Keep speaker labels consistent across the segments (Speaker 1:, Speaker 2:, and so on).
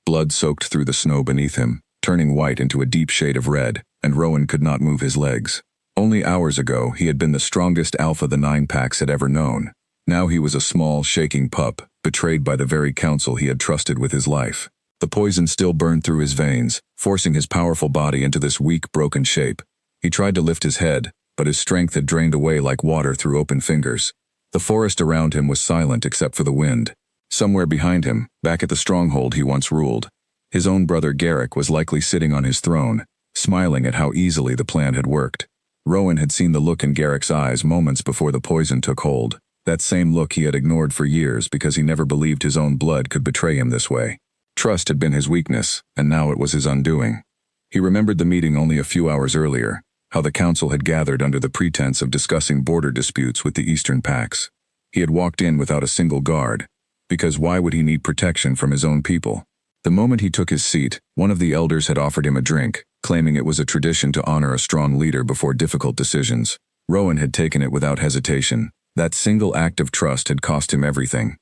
Speaker 1: Blood soaked through the snow beneath him, turning white into a deep shade of red, and Rowan could not move his legs. Only hours ago, he had been the strongest alpha the Nine Packs had ever known. Now he was a small, shaking pup, betrayed by the very council he had trusted with his life. The poison still burned through his veins, forcing his powerful body into this weak, broken shape. He tried to lift his head, but his strength had drained away like water through open fingers. The forest around him was silent except for the wind. Somewhere behind him, back at the stronghold he once ruled, his own brother Garrick was likely sitting on his throne, smiling at how easily the plan had worked. Rowan had seen the look in Garrick's eyes moments before the poison took hold. That same look he had ignored for years because he never believed his own blood could betray him this way. Trust had been his weakness, and now it was his undoing. He remembered the meeting only a few hours earlier, how the council had gathered under the pretense of discussing border disputes with the Eastern Packs. He had walked in without a single guard, because why would he need protection from his own people? The moment he took his seat, one of the elders had offered him a drink, claiming it was a tradition to honor a strong leader before difficult decisions. Rowan had taken it without hesitation. That single act of trust had cost him everything.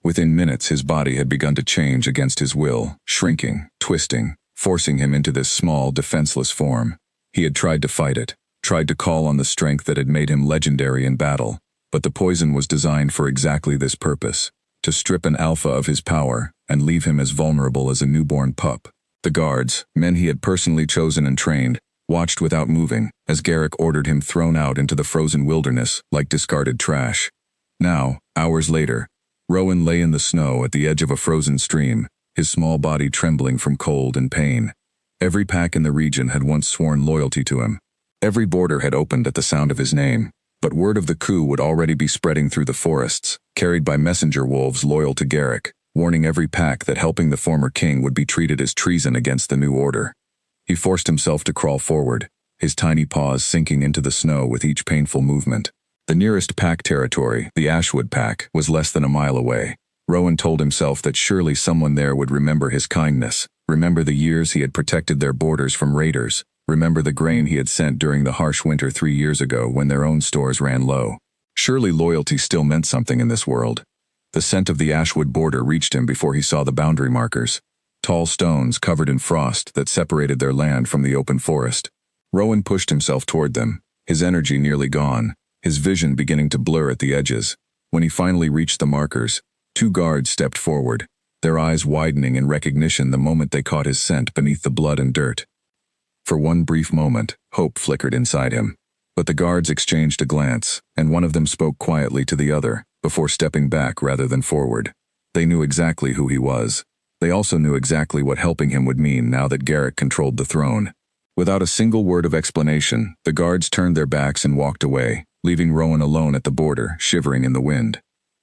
Speaker 1: Within minutes, his body had begun to change against his will, shrinking, twisting, forcing him into this small, defenseless form. He had tried to fight it, tried to call on the strength that had made him legendary in battle, but the poison was designed for exactly this purpose, to strip an alpha of his power and leave him as vulnerable as a newborn pup. The guards, men he had personally chosen and trained, watched without moving as Garrick ordered him thrown out into the frozen wilderness like discarded trash. Now, hours later, Rowan lay in the snow at the edge of a frozen stream, his small body trembling from cold and pain. Every pack in the region had once sworn loyalty to him. Every border had opened at the sound of his name, but word of the coup would already be spreading through the forests, carried by messenger wolves loyal to Garrick, warning every pack that helping the former king would be treated as treason against the new order. He forced himself to crawl forward, his tiny paws sinking into the snow with each painful movement. The nearest pack territory, the Ashwood Pack, was less than a mile away. Rowan told himself that surely someone there would remember his kindness, remember the years he had protected their borders from raiders, remember the grain he had sent during the harsh winter 3 years ago when their own stores ran low. Surely loyalty still meant something in this world. The scent of the Ashwood border reached him before he saw the boundary markers. Tall stones covered in frost that separated their land from the open forest. Rowan pushed himself toward them, his energy nearly gone, his vision beginning to blur at the edges. When he finally reached the markers, 2 guards stepped forward, their eyes widening in recognition the moment they caught his scent beneath the blood and dirt. For one brief moment, hope flickered inside him. But the guards exchanged a glance, and one of them spoke quietly to the other, before stepping back rather than forward. They knew exactly who he was. They also knew exactly what helping him would mean now that Garrick controlled the throne. Without a single word of explanation, the guards turned their backs and walked away, leaving Rowan alone at the border, shivering in the wind.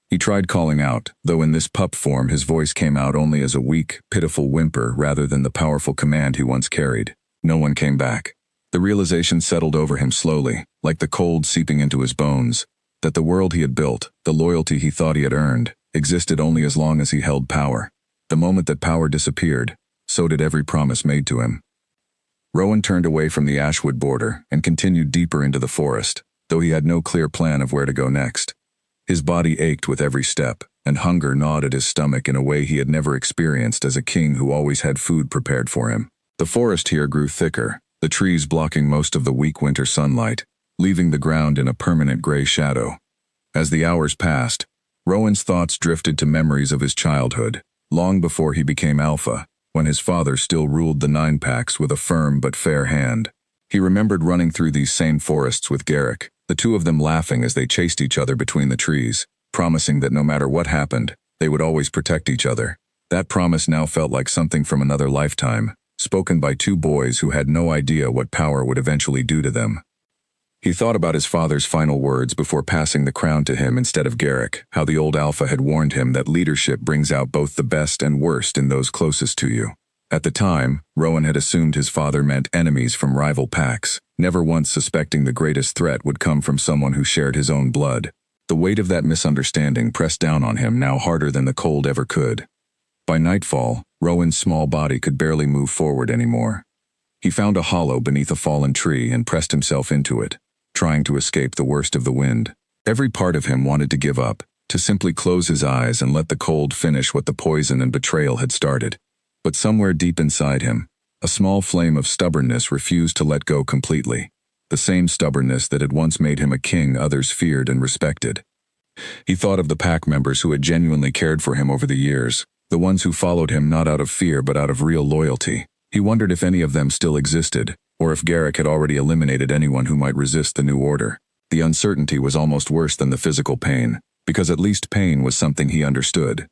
Speaker 1: He tried calling out, though in this pup form his voice came out only as a weak, pitiful whimper rather than the powerful command he once carried. No one came back. The realization settled over him slowly, like the cold seeping into his bones, that the world he had built, the loyalty he thought he had earned, existed only as long as he held power. The moment that power disappeared, so did every promise made to him. Rowan turned away from the Ashwood border and continued deeper into the forest, though he had no clear plan of where to go next. His body ached with every step, and hunger gnawed at his stomach in a way he had never experienced as a king who always had food prepared for him. The forest here grew thicker, the trees blocking most of the weak winter sunlight, leaving the ground in a permanent gray shadow. As the hours passed, Rowan's thoughts drifted to memories of his childhood, long before he became Alpha, when his father still ruled the Nine Packs with a firm but fair hand. He remembered running through these same forests with Garrick, the two of them laughing as they chased each other between the trees, promising that no matter what happened, they would always protect each other. That promise now felt like something from another lifetime, spoken by 2 boys who had no idea what power would eventually do to them. He thought about his father's final words before passing the crown to him instead of Garrick, how the old Alpha had warned him that leadership brings out both the best and worst in those closest to you. At the time, Rowan had assumed his father meant enemies from rival packs, never once suspecting the greatest threat would come from someone who shared his own blood. The weight of that misunderstanding pressed down on him now harder than the cold ever could. By nightfall, Rowan's small body could barely move forward anymore. He found a hollow beneath a fallen tree and pressed himself into it, trying to escape the worst of the wind. Every part of him wanted to give up, to simply close his eyes and let the cold finish what the poison and betrayal had started. But somewhere deep inside him, a small flame of stubbornness refused to let go completely. The same stubbornness that had once made him a king others feared and respected. He thought of the pack members who had genuinely cared for him over the years, the ones who followed him not out of fear but out of real loyalty. He wondered if any of them still existed, or if Garrick had already eliminated anyone who might resist the new order. The uncertainty was almost worse than the physical pain, because at least pain was something he understood.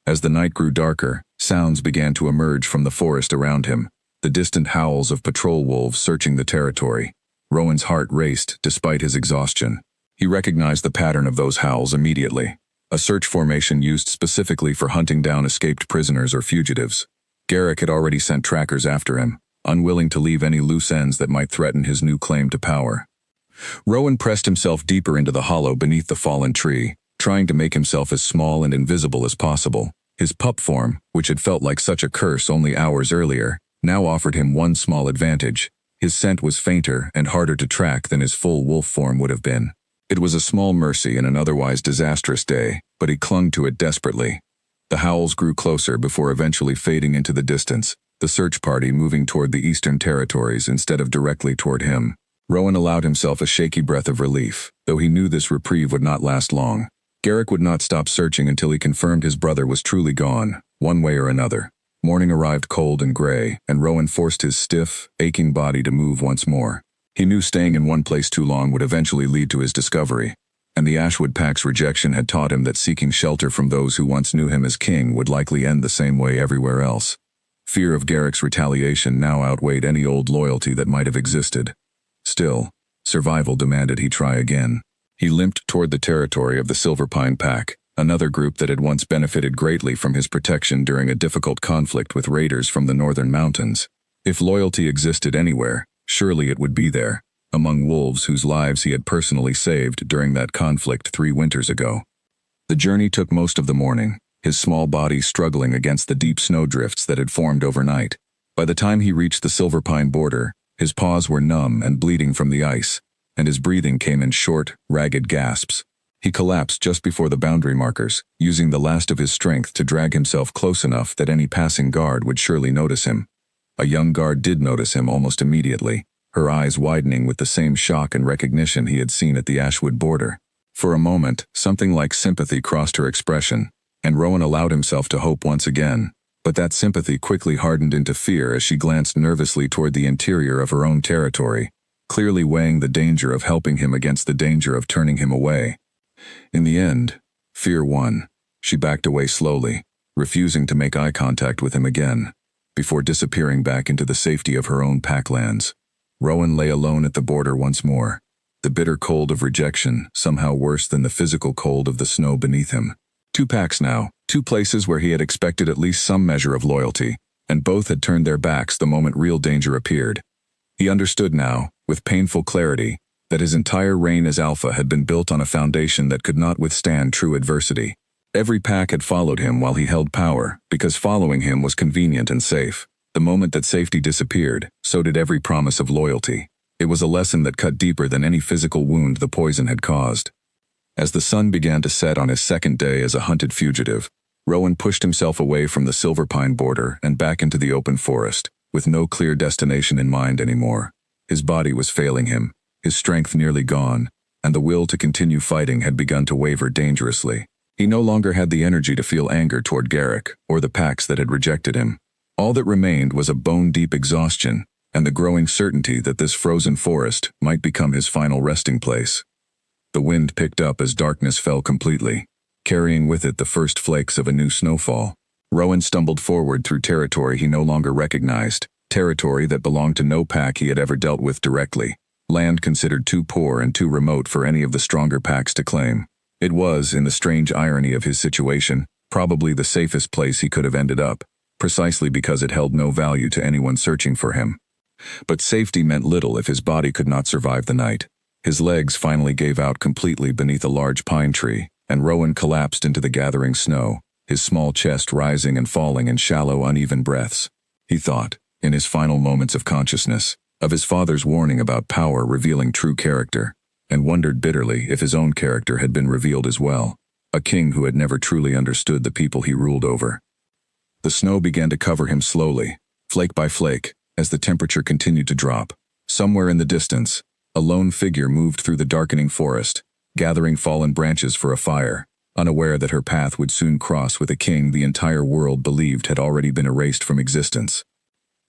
Speaker 1: As the night grew darker, sounds began to emerge from the forest around him, the distant howls of patrol wolves searching the territory. Rowan's heart raced despite his exhaustion. He recognized the pattern of those howls immediately, a search formation used specifically for hunting down escaped prisoners or fugitives. Garrick had already sent trackers after him, unwilling to leave any loose ends that might threaten his new claim to power. Rowan pressed himself deeper into the hollow beneath the fallen tree, trying to make himself as small and invisible as possible. His pup form, which had felt like such a curse only hours earlier, now offered him one small advantage. His scent was fainter and harder to track than his full wolf form would have been. It was a small mercy in an otherwise disastrous day, but he clung to it desperately. The howls grew closer before eventually fading into the distance, the search party moving toward the eastern territories instead of directly toward him. Rowan allowed himself a shaky breath of relief, though he knew this reprieve would not last long. Garrick would not stop searching until he confirmed his brother was truly gone, one way or another. Morning arrived cold and gray, and Rowan forced his stiff, aching body to move once more. He knew staying in one place too long would eventually lead to his discovery, and the Ashwood Pack's rejection had taught him that seeking shelter from those who once knew him as king would likely end the same way everywhere else. Fear of Garrick's retaliation now outweighed any old loyalty that might have existed. Still, survival demanded he try again. He limped toward the territory of the Silverpine Pack, another group that had once benefited greatly from his protection during a difficult conflict with raiders from the northern mountains. If loyalty existed anywhere, surely it would be there, among wolves whose lives he had personally saved during that conflict 3 winters ago. The journey took most of the morning, his small body struggling against the deep snowdrifts that had formed overnight. By the time he reached the Silverpine border, his paws were numb and bleeding from the ice, and his breathing came in short, ragged gasps. He collapsed just before the boundary markers, using the last of his strength to drag himself close enough that any passing guard would surely notice him. A young guard did notice him almost immediately, her eyes widening with the same shock and recognition he had seen at the Ashwood border. For a moment, something like sympathy crossed her expression, and Rowan allowed himself to hope once again. But that sympathy quickly hardened into fear as she glanced nervously toward the interior of her own territory, clearly weighing the danger of helping him against the danger of turning him away. In the end, fear won. She backed away slowly, refusing to make eye contact with him again, before disappearing back into the safety of her own packlands. Rowan lay alone at the border once more, the bitter cold of rejection somehow worse than the physical cold of the snow beneath him. 2 packs now, 2 places where he had expected at least some measure of loyalty, and both had turned their backs the moment real danger appeared. He understood now, with painful clarity, that his entire reign as Alpha had been built on a foundation that could not withstand true adversity. Every pack had followed him while he held power, because following him was convenient and safe. The moment that safety disappeared, so did every promise of loyalty. It was a lesson that cut deeper than any physical wound the poison had caused. As the sun began to set on his second day as a hunted fugitive, Rowan pushed himself away from the Silverpine border and back into the open forest, with no clear destination in mind anymore. His body was failing him, his strength nearly gone, and the will to continue fighting had begun to waver dangerously. He no longer had the energy to feel anger toward Garrick or the packs that had rejected him. All that remained was a bone-deep exhaustion and the growing certainty that this frozen forest might become his final resting place. The wind picked up as darkness fell completely, carrying with it the first flakes of a new snowfall. Rowan stumbled forward through territory he no longer recognized, territory that belonged to no pack he had ever dealt with directly, land considered too poor and too remote for any of the stronger packs to claim. It was, in the strange irony of his situation, probably the safest place he could have ended up, precisely because it held no value to anyone searching for him. But safety meant little if his body could not survive the night. His legs finally gave out completely beneath a large pine tree, and Rowan collapsed into the gathering snow, his small chest rising and falling in shallow, uneven breaths. He thought, in his final moments of consciousness, of his father's warning about power revealing true character, and wondered bitterly if his own character had been revealed as well, a king who had never truly understood the people he ruled over. The snow began to cover him slowly, flake by flake, as the temperature continued to drop. Somewhere in the distance, a lone figure moved through the darkening forest, gathering fallen branches for a fire, unaware that her path would soon cross with a king the entire world believed had already been erased from existence.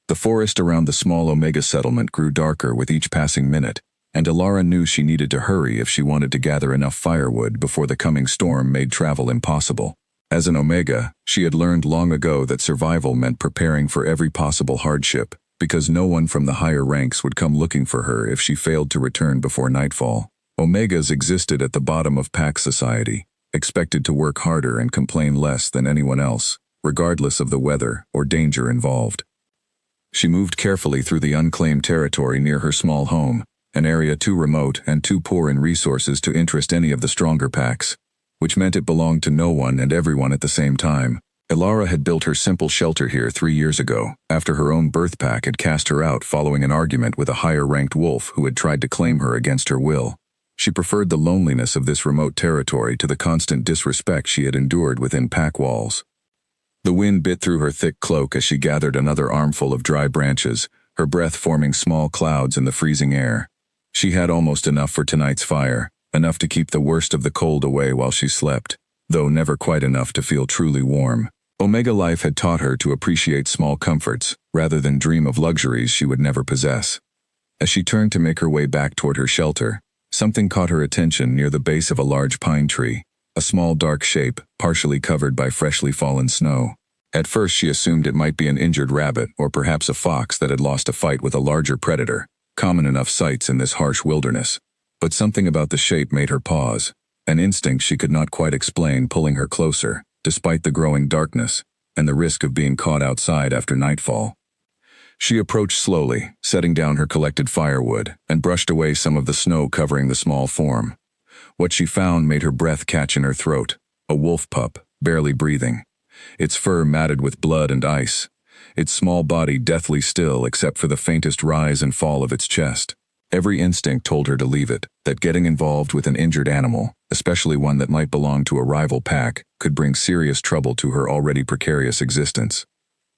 Speaker 1: The forest around the small Omega settlement grew darker with each passing minute, and Alara knew she needed to hurry if she wanted to gather enough firewood before the coming storm made travel impossible. As an Omega, she had learned long ago that survival meant preparing for every possible hardship, because no one from the higher ranks would come looking for her if she failed to return before nightfall. Omegas existed at the bottom of pack society, expected to work harder and complain less than anyone else, regardless of the weather or danger involved. She moved carefully through the unclaimed territory near her small home, an area too remote and too poor in resources to interest any of the stronger packs, which meant it belonged to no one and everyone at the same time. Alara had built her simple shelter here 3 years ago, after her own birth pack had cast her out following an argument with a higher-ranked wolf who had tried to claim her against her will. She preferred the loneliness of this remote territory to the constant disrespect she had endured within pack walls. The wind bit through her thick cloak as she gathered another armful of dry branches, her breath forming small clouds in the freezing air. She had almost enough for tonight's fire, enough to keep the worst of the cold away while she slept, though never quite enough to feel truly warm. Omega life had taught her to appreciate small comforts, rather than dream of luxuries she would never possess. As she turned to make her way back toward her shelter, something caught her attention near the base of a large pine tree, a small dark shape, partially covered by freshly fallen snow. At first she assumed it might be an injured rabbit or perhaps a fox that had lost a fight with a larger predator, common enough sights in this harsh wilderness. But something about the shape made her pause, an instinct she could not quite explain pulling her closer, despite the growing darkness and the risk of being caught outside after nightfall. She approached slowly, setting down her collected firewood, and brushed away some of the snow covering the small form. What she found made her breath catch in her throat, a wolf pup, barely breathing, its fur matted with blood and ice, its small body deathly still except for the faintest rise and fall of its chest. Every instinct told her to leave it, that getting involved with an injured animal, especially one that might belong to a rival pack, could bring serious trouble to her already precarious existence.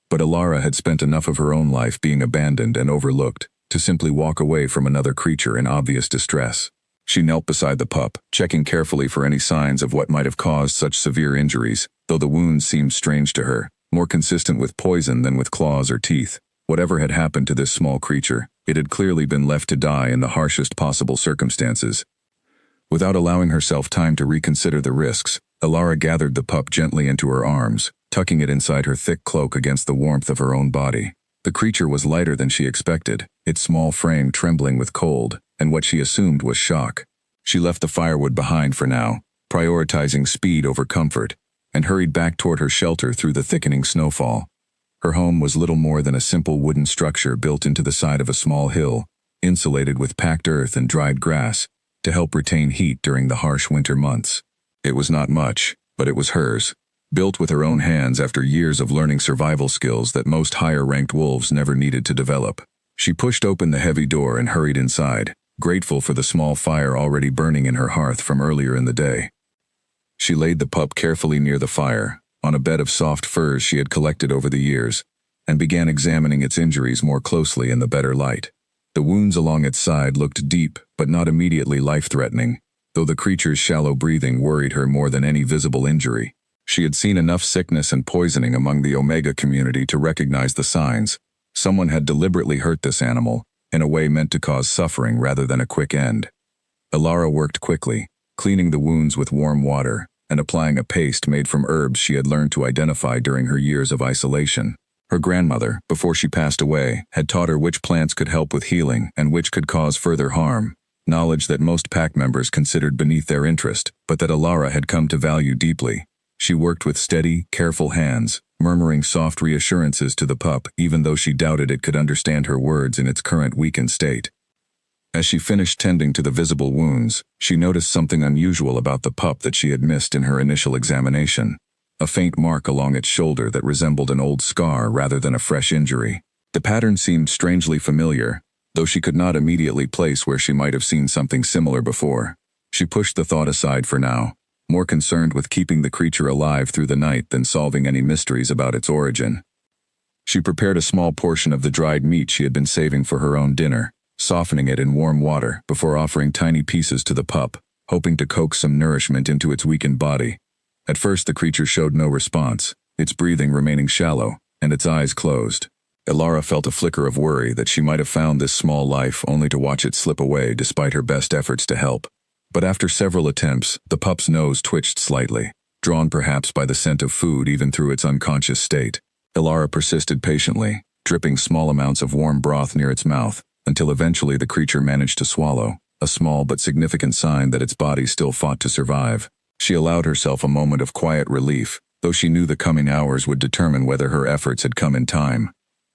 Speaker 1: But Alara had spent enough of her own life being abandoned and overlooked to simply walk away from another creature in obvious distress. She knelt beside the pup, checking carefully for any signs of what might have caused such severe injuries, though the wounds seemed strange to her, more consistent with poison than with claws or teeth. Whatever had happened to this small creature, it had clearly been left to die in the harshest possible circumstances. Without allowing herself time to reconsider the risks, Alara gathered the pup gently into her arms, tucking it inside her thick cloak against the warmth of her own body. The creature was lighter than she expected, its small frame trembling with cold, and what she assumed was shock. She left the firewood behind for now, prioritizing speed over comfort, and hurried back toward her shelter through the thickening snowfall. Her home was little more than a simple wooden structure built into the side of a small hill, insulated with packed earth and dried grass, to help retain heat during the harsh winter months. It was not much, but it was hers, built with her own hands after years of learning survival skills that most higher-ranked wolves never needed to develop. She pushed open the heavy door and hurried inside, grateful for the small fire already burning in her hearth from earlier in the day. She laid the pup carefully near the fire, on a bed of soft furs she had collected over the years, and began examining its injuries more closely in the better light. The wounds along its side looked deep but not immediately life-threatening, though the creature's shallow breathing worried her more than any visible injury. She had seen enough sickness and poisoning among the Omega community to recognize the signs. Someone had deliberately hurt this animal, in a way meant to cause suffering rather than a quick end. Alara worked quickly, cleaning the wounds with warm water and applying a paste made from herbs she had learned to identify during her years of isolation. Her grandmother, before she passed away, had taught her which plants could help with healing and which could cause further harm, knowledge that most pack members considered beneath their interest, but that Alara had come to value deeply. She worked with steady, careful hands, murmuring soft reassurances to the pup even though she doubted it could understand her words in its current weakened state. As she finished tending to the visible wounds, she noticed something unusual about the pup that she had missed in her initial examination. A faint mark along its shoulder that resembled an old scar rather than a fresh injury. The pattern seemed strangely familiar, though she could not immediately place where she might have seen something similar before. She pushed the thought aside for now, more concerned with keeping the creature alive through the night than solving any mysteries about its origin. She prepared a small portion of the dried meat she had been saving for her own dinner, softening it in warm water before offering tiny pieces to the pup, hoping to coax some nourishment into its weakened body. At first the creature showed no response, its breathing remaining shallow, and its eyes closed. Elara felt a flicker of worry that she might have found this small life only to watch it slip away despite her best efforts to help. But after several attempts, the pup's nose twitched slightly, drawn perhaps by the scent of food even through its unconscious state. Elara persisted patiently, dripping small amounts of warm broth near its mouth, until eventually the creature managed to swallow, a small but significant sign that its body still fought to survive. She allowed herself a moment of quiet relief, though she knew the coming hours would determine whether her efforts had come in time.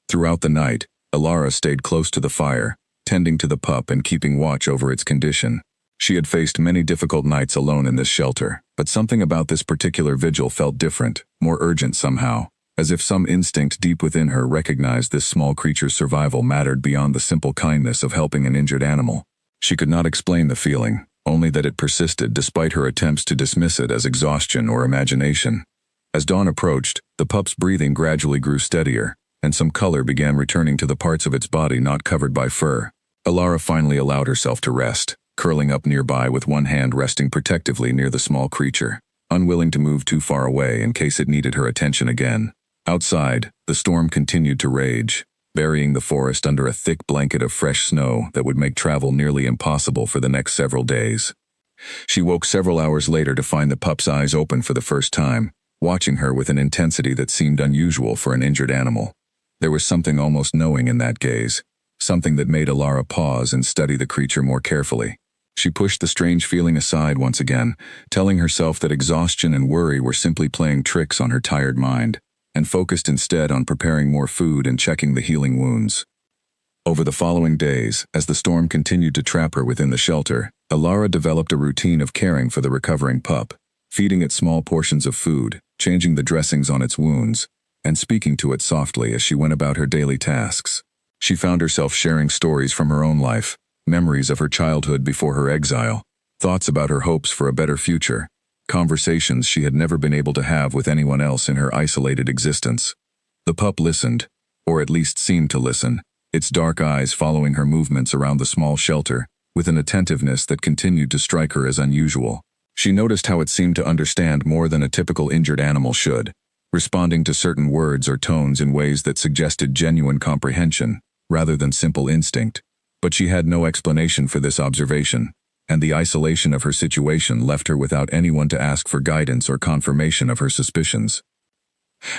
Speaker 1: Throughout the night, Elara stayed close to the fire, tending to the pup and keeping watch over its condition. She had faced many difficult nights alone in this shelter, but something about this particular vigil felt different, more urgent somehow, as if some instinct deep within her recognized this small creature's survival mattered beyond the simple kindness of helping an injured animal. She could not explain the feeling, only that it persisted despite her attempts to dismiss it as exhaustion or imagination. As dawn approached, the pup's breathing gradually grew steadier, and some color began returning to the parts of its body not covered by fur. Elara finally allowed herself to rest, curling up nearby with one hand resting protectively near the small creature, unwilling to move too far away in case it needed her attention again. Outside, the storm continued to rage, burying the forest under a thick blanket of fresh snow that would make travel nearly impossible for the next several days. She woke several hours later to find the pup's eyes open for the first time, watching her with an intensity that seemed unusual for an injured animal. There was something almost knowing in that gaze, something that made Elara pause and study the creature more carefully. She pushed the strange feeling aside once again, telling herself that exhaustion and worry were simply playing tricks on her tired mind, and focused instead on preparing more food and checking the healing wounds. Over the following days, as the storm continued to trap her within the shelter, Elara developed a routine of caring for the recovering pup, feeding it small portions of food, changing the dressings on its wounds, and speaking to it softly as she went about her daily tasks. She found herself sharing stories from her own life, memories of her childhood before her exile, thoughts about her hopes for a better future, conversations she had never been able to have with anyone else in her isolated existence. The pup listened, or at least seemed to listen, its dark eyes following her movements around the small shelter, with an attentiveness that continued to strike her as unusual. She noticed how it seemed to understand more than a typical injured animal should, responding to certain words or tones in ways that suggested genuine comprehension, rather than simple instinct. But she had no explanation for this observation, and the isolation of her situation left her without anyone to ask for guidance or confirmation of her suspicions.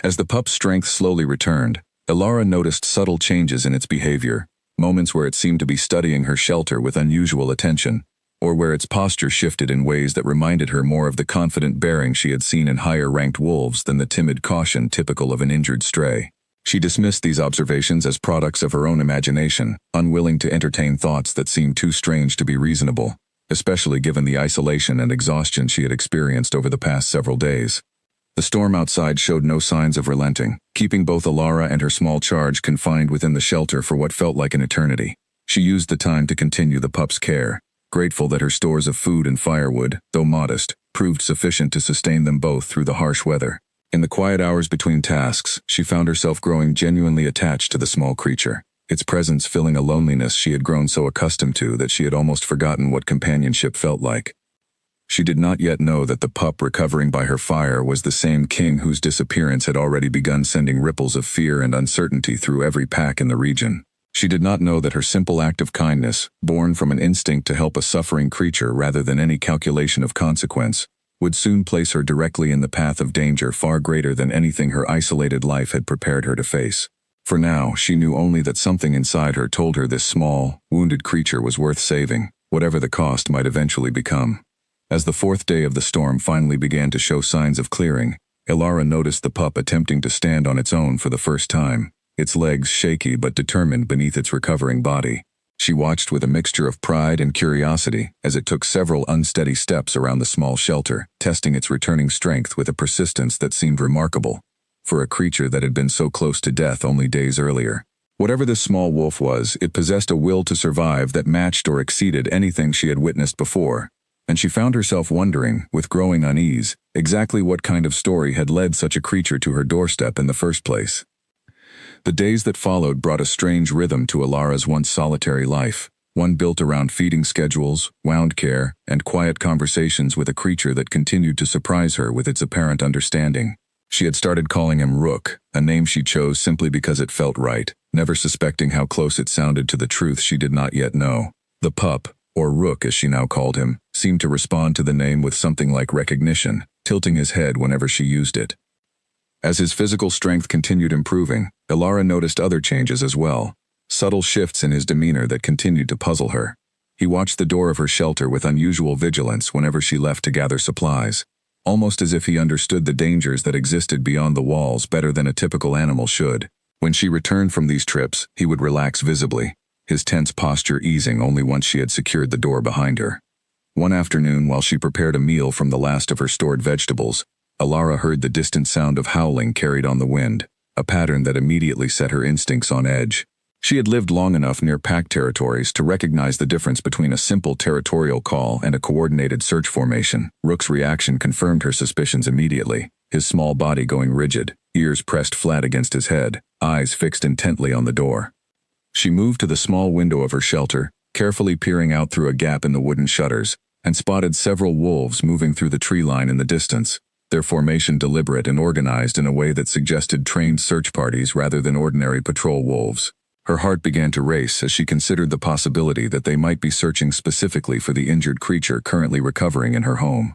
Speaker 1: As the pup's strength slowly returned, Elara noticed subtle changes in its behavior, moments where it seemed to be studying her shelter with unusual attention, or where its posture shifted in ways that reminded her more of the confident bearing she had seen in higher-ranked wolves than the timid caution typical of an injured stray. She dismissed these observations as products of her own imagination, unwilling to entertain thoughts that seemed too strange to be reasonable, especially given the isolation and exhaustion she had experienced over the past several days. The storm outside showed no signs of relenting, keeping both Elara and her small charge confined within the shelter for what felt like an eternity. She used the time to continue the pup's care, grateful that her stores of food and firewood, though modest, proved sufficient to sustain them both through the harsh weather. In the quiet hours between tasks, she found herself growing genuinely attached to the small creature, its presence filling a loneliness she had grown so accustomed to that she had almost forgotten what companionship felt like. She did not yet know that the pup recovering by her fire was the same king whose disappearance had already begun sending ripples of fear and uncertainty through every pack in the region. She did not know that her simple act of kindness, born from an instinct to help a suffering creature rather than any calculation of consequence, would soon place her directly in the path of danger far greater than anything her isolated life had prepared her to face. For now, she knew only that something inside her told her this small, wounded creature was worth saving, whatever the cost might eventually become. As the fourth day of the storm finally began to show signs of clearing, Elara noticed the pup attempting to stand on its own for the first time, its legs shaky but determined beneath its recovering body. She watched with a mixture of pride and curiosity as it took several unsteady steps around the small shelter, testing its returning strength with a persistence that seemed remarkable for a creature that had been so close to death only days earlier. Whatever this small wolf was, it possessed a will to survive that matched or exceeded anything she had witnessed before. and she found herself wondering, with growing unease, exactly what kind of story had led such a creature to her doorstep in the first place. The days that followed brought a strange rhythm to Alara's once solitary life, one built around feeding schedules, wound care, and quiet conversations with a creature that continued to surprise her with its apparent understanding. She had started calling him Rook, a name she chose simply because it felt right, never suspecting how close it sounded to the truth she did not yet know. The pup, or Rook as she now called him, seemed to respond to the name with something like recognition, tilting his head whenever she used it. As his physical strength continued improving, Alara noticed other changes as well, subtle shifts in his demeanor that continued to puzzle her. He watched the door of her shelter with unusual vigilance whenever she left to gather supplies, almost as if he understood the dangers that existed beyond the walls better than a typical animal should. When she returned from these trips, he would relax visibly, his tense posture easing only once she had secured the door behind her. One afternoon, while she prepared a meal from the last of her stored vegetables, Alara heard the distant sound of howling carried on the wind, a pattern that immediately set her instincts on edge. She had lived long enough near pack territories to recognize the difference between a simple territorial call and a coordinated search formation. Rook's reaction confirmed her suspicions immediately, his small body going rigid, ears pressed flat against his head, eyes fixed intently on the door. She moved to the small window of her shelter, carefully peering out through a gap in the wooden shutters, and spotted several wolves moving through the tree line in the distance, their formation deliberate and organized in a way that suggested trained search parties rather than ordinary patrol wolves. Her heart began to race as she considered the possibility that they might be searching specifically for the injured creature currently recovering in her home.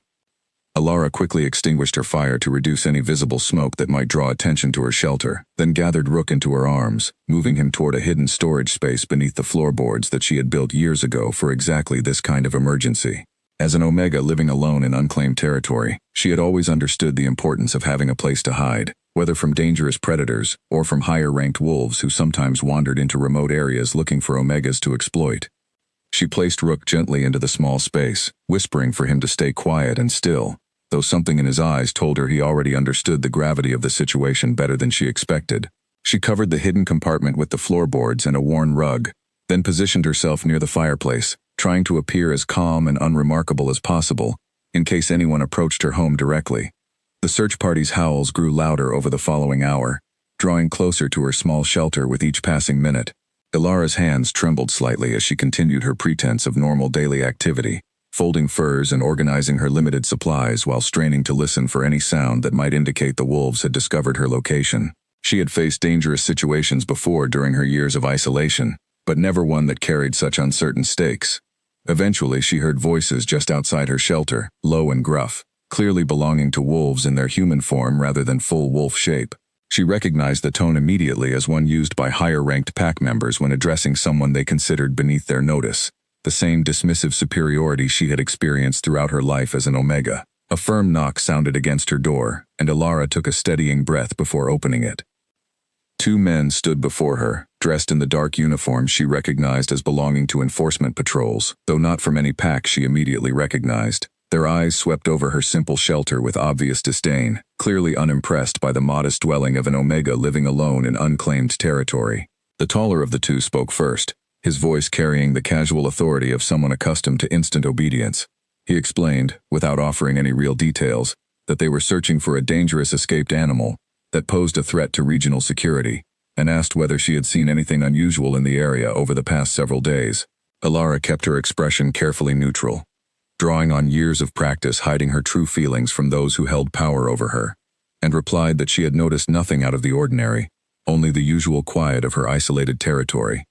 Speaker 1: Alara quickly extinguished her fire to reduce any visible smoke that might draw attention to her shelter, then gathered Rook into her arms, moving him toward a hidden storage space beneath the floorboards that she had built years ago for exactly this kind of emergency. As an Omega living alone in unclaimed territory, she had always understood the importance of having a place to hide, whether from dangerous predators or from higher-ranked wolves who sometimes wandered into remote areas looking for Omegas to exploit. She placed Rook gently into the small space, whispering for him to stay quiet and still, though something in his eyes told her he already understood the gravity of the situation better than she expected. She covered the hidden compartment with the floorboards and a worn rug, then positioned herself near the fireplace, trying to appear as calm and unremarkable as possible, in case anyone approached her home directly. The search party's howls grew louder over the following hour, drawing closer to her small shelter with each passing minute. Alara's hands trembled slightly as she continued her pretense of normal daily activity, folding furs and organizing her limited supplies while straining to listen for any sound that might indicate the wolves had discovered her location. She had faced dangerous situations before during her years of isolation, but never one that carried such uncertain stakes. Eventually, she heard voices just outside her shelter, low and gruff, clearly belonging to wolves in their human form rather than full wolf shape. She recognized the tone immediately as one used by higher-ranked pack members when addressing someone they considered beneath their notice, the same dismissive superiority she had experienced throughout her life as an Omega. A firm knock sounded against her door, and Alara took a steadying breath before opening it. Two men stood before her, dressed in the dark uniforms she recognized as belonging to enforcement patrols, though not from any pack she immediately recognized. Their eyes swept over her simple shelter with obvious disdain, clearly unimpressed by the modest dwelling of an Omega living alone in unclaimed territory. The taller of the two spoke first, his voice carrying the casual authority of someone accustomed to instant obedience. He explained, without offering any real details, that they were searching for a dangerous escaped animal that posed a threat to regional security, and asked whether she had seen anything unusual in the area over the past several days. Alara kept her expression carefully neutral, drawing on years of practice hiding her true feelings from those who held power over her, and replied that she had noticed nothing out of the ordinary, only the usual quiet of her isolated territory.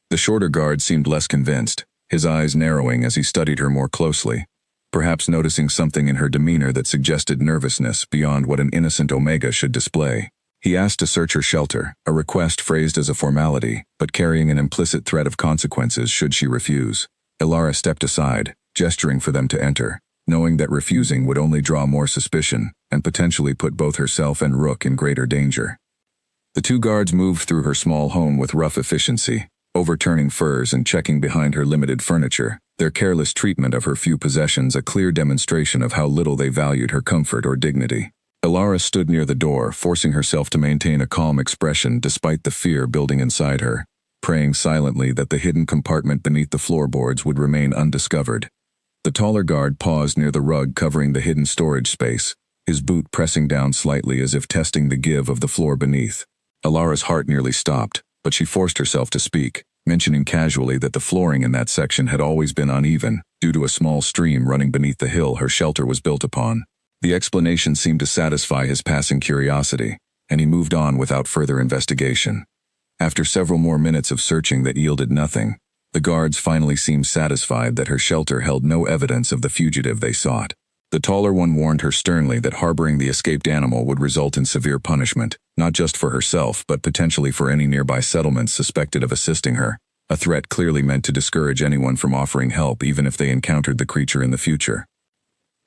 Speaker 1: The shorter guard seemed less convinced, his eyes narrowing as he studied her more closely, perhaps noticing something in her demeanor that suggested nervousness beyond what an innocent Omega should display. He asked to search her shelter, a request phrased as a formality, but carrying an implicit threat of consequences should she refuse. Alara stepped aside, gesturing for them to enter, knowing that refusing would only draw more suspicion and potentially put both herself and Rook in greater danger. The two guards moved through her small home with rough efficiency, overturning furs and checking behind her limited furniture, their careless treatment of her few possessions a clear demonstration of how little they valued her comfort or dignity. Alara stood near the door, forcing herself to maintain a calm expression despite the fear building inside her, praying silently that the hidden compartment beneath the floorboards would remain undiscovered. The taller guard paused near the rug covering the hidden storage space, his boot pressing down slightly as if testing the give of the floor beneath. Alara's heart nearly stopped, but she forced herself to speak, mentioning casually that the flooring in that section had always been uneven, due to a small stream running beneath the hill her shelter was built upon. The explanation seemed to satisfy his passing curiosity, and he moved on without further investigation. After several more minutes of searching that yielded nothing, the guards finally seemed satisfied that her shelter held no evidence of the fugitive they sought. The taller one warned her sternly that harboring the escaped animal would result in severe punishment, not just for herself but potentially for any nearby settlements suspected of assisting her, a threat clearly meant to discourage anyone from offering help even if they encountered the creature in the future.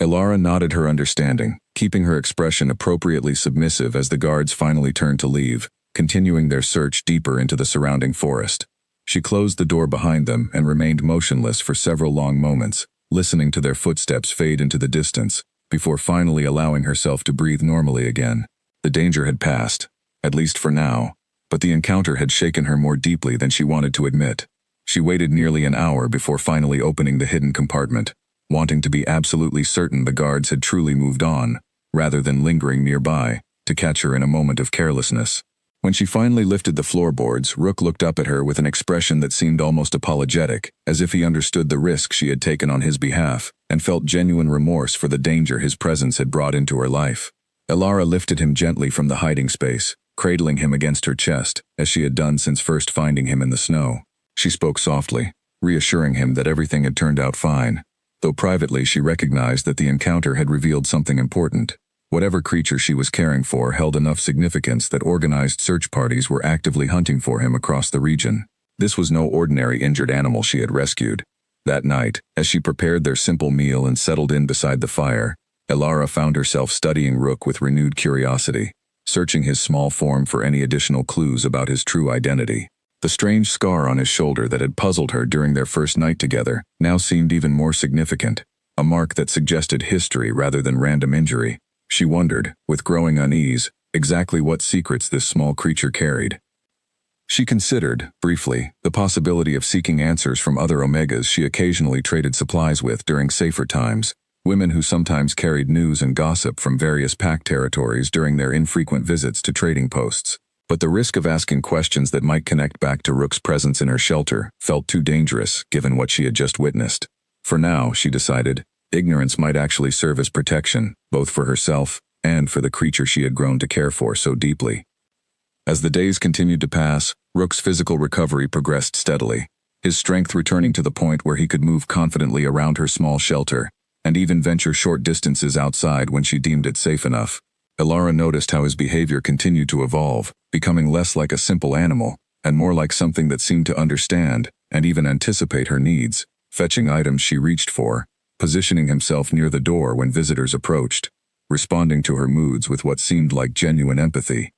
Speaker 1: Alara nodded her understanding, keeping her expression appropriately submissive as the guards finally turned to leave, continuing their search deeper into the surrounding forest. She closed the door behind them and remained motionless for several long moments, listening to their footsteps fade into the distance, before finally allowing herself to breathe normally again. The danger had passed, at least for now, but the encounter had shaken her more deeply than she wanted to admit. She waited nearly an hour before finally opening the hidden compartment, wanting to be absolutely certain the guards had truly moved on, rather than lingering nearby, to catch her in a moment of carelessness. When she finally lifted the floorboards, Rook looked up at her with an expression that seemed almost apologetic, as if he understood the risk she had taken on his behalf, and felt genuine remorse for the danger his presence had brought into her life. Alara lifted him gently from the hiding space, cradling him against her chest, as she had done since first finding him in the snow. She spoke softly, reassuring him that everything had turned out fine, though privately she recognized that the encounter had revealed something important. Whatever creature she was caring for held enough significance that organized search parties were actively hunting for him across the region. This was no ordinary injured animal she had rescued. That night, as she prepared their simple meal and settled in beside the fire, Alara found herself studying Rook with renewed curiosity, searching his small form for any additional clues about his true identity. The strange scar on his shoulder that had puzzled her during their first night together now seemed even more significant, a mark that suggested history rather than random injury. She wondered, with growing unease, exactly what secrets this small creature carried. She considered, briefly, the possibility of seeking answers from other Omegas she occasionally traded supplies with during safer times, women who sometimes carried news and gossip from various pack territories during their infrequent visits to trading posts. But the risk of asking questions that might connect back to Rook's presence in her shelter felt too dangerous given what she had just witnessed. For now, she decided, ignorance might actually serve as protection, both for herself and for the creature she had grown to care for so deeply. As the days continued to pass, Rook's physical recovery progressed steadily, his strength returning to the point where he could move confidently around her small shelter, and even venture short distances outside when she deemed it safe enough. Alara noticed how his behavior continued to evolve, becoming less like a simple animal, and more like something that seemed to understand, and even anticipate her needs, fetching items she reached for, positioning himself near the door when visitors approached, responding to her moods with what seemed like genuine empathy.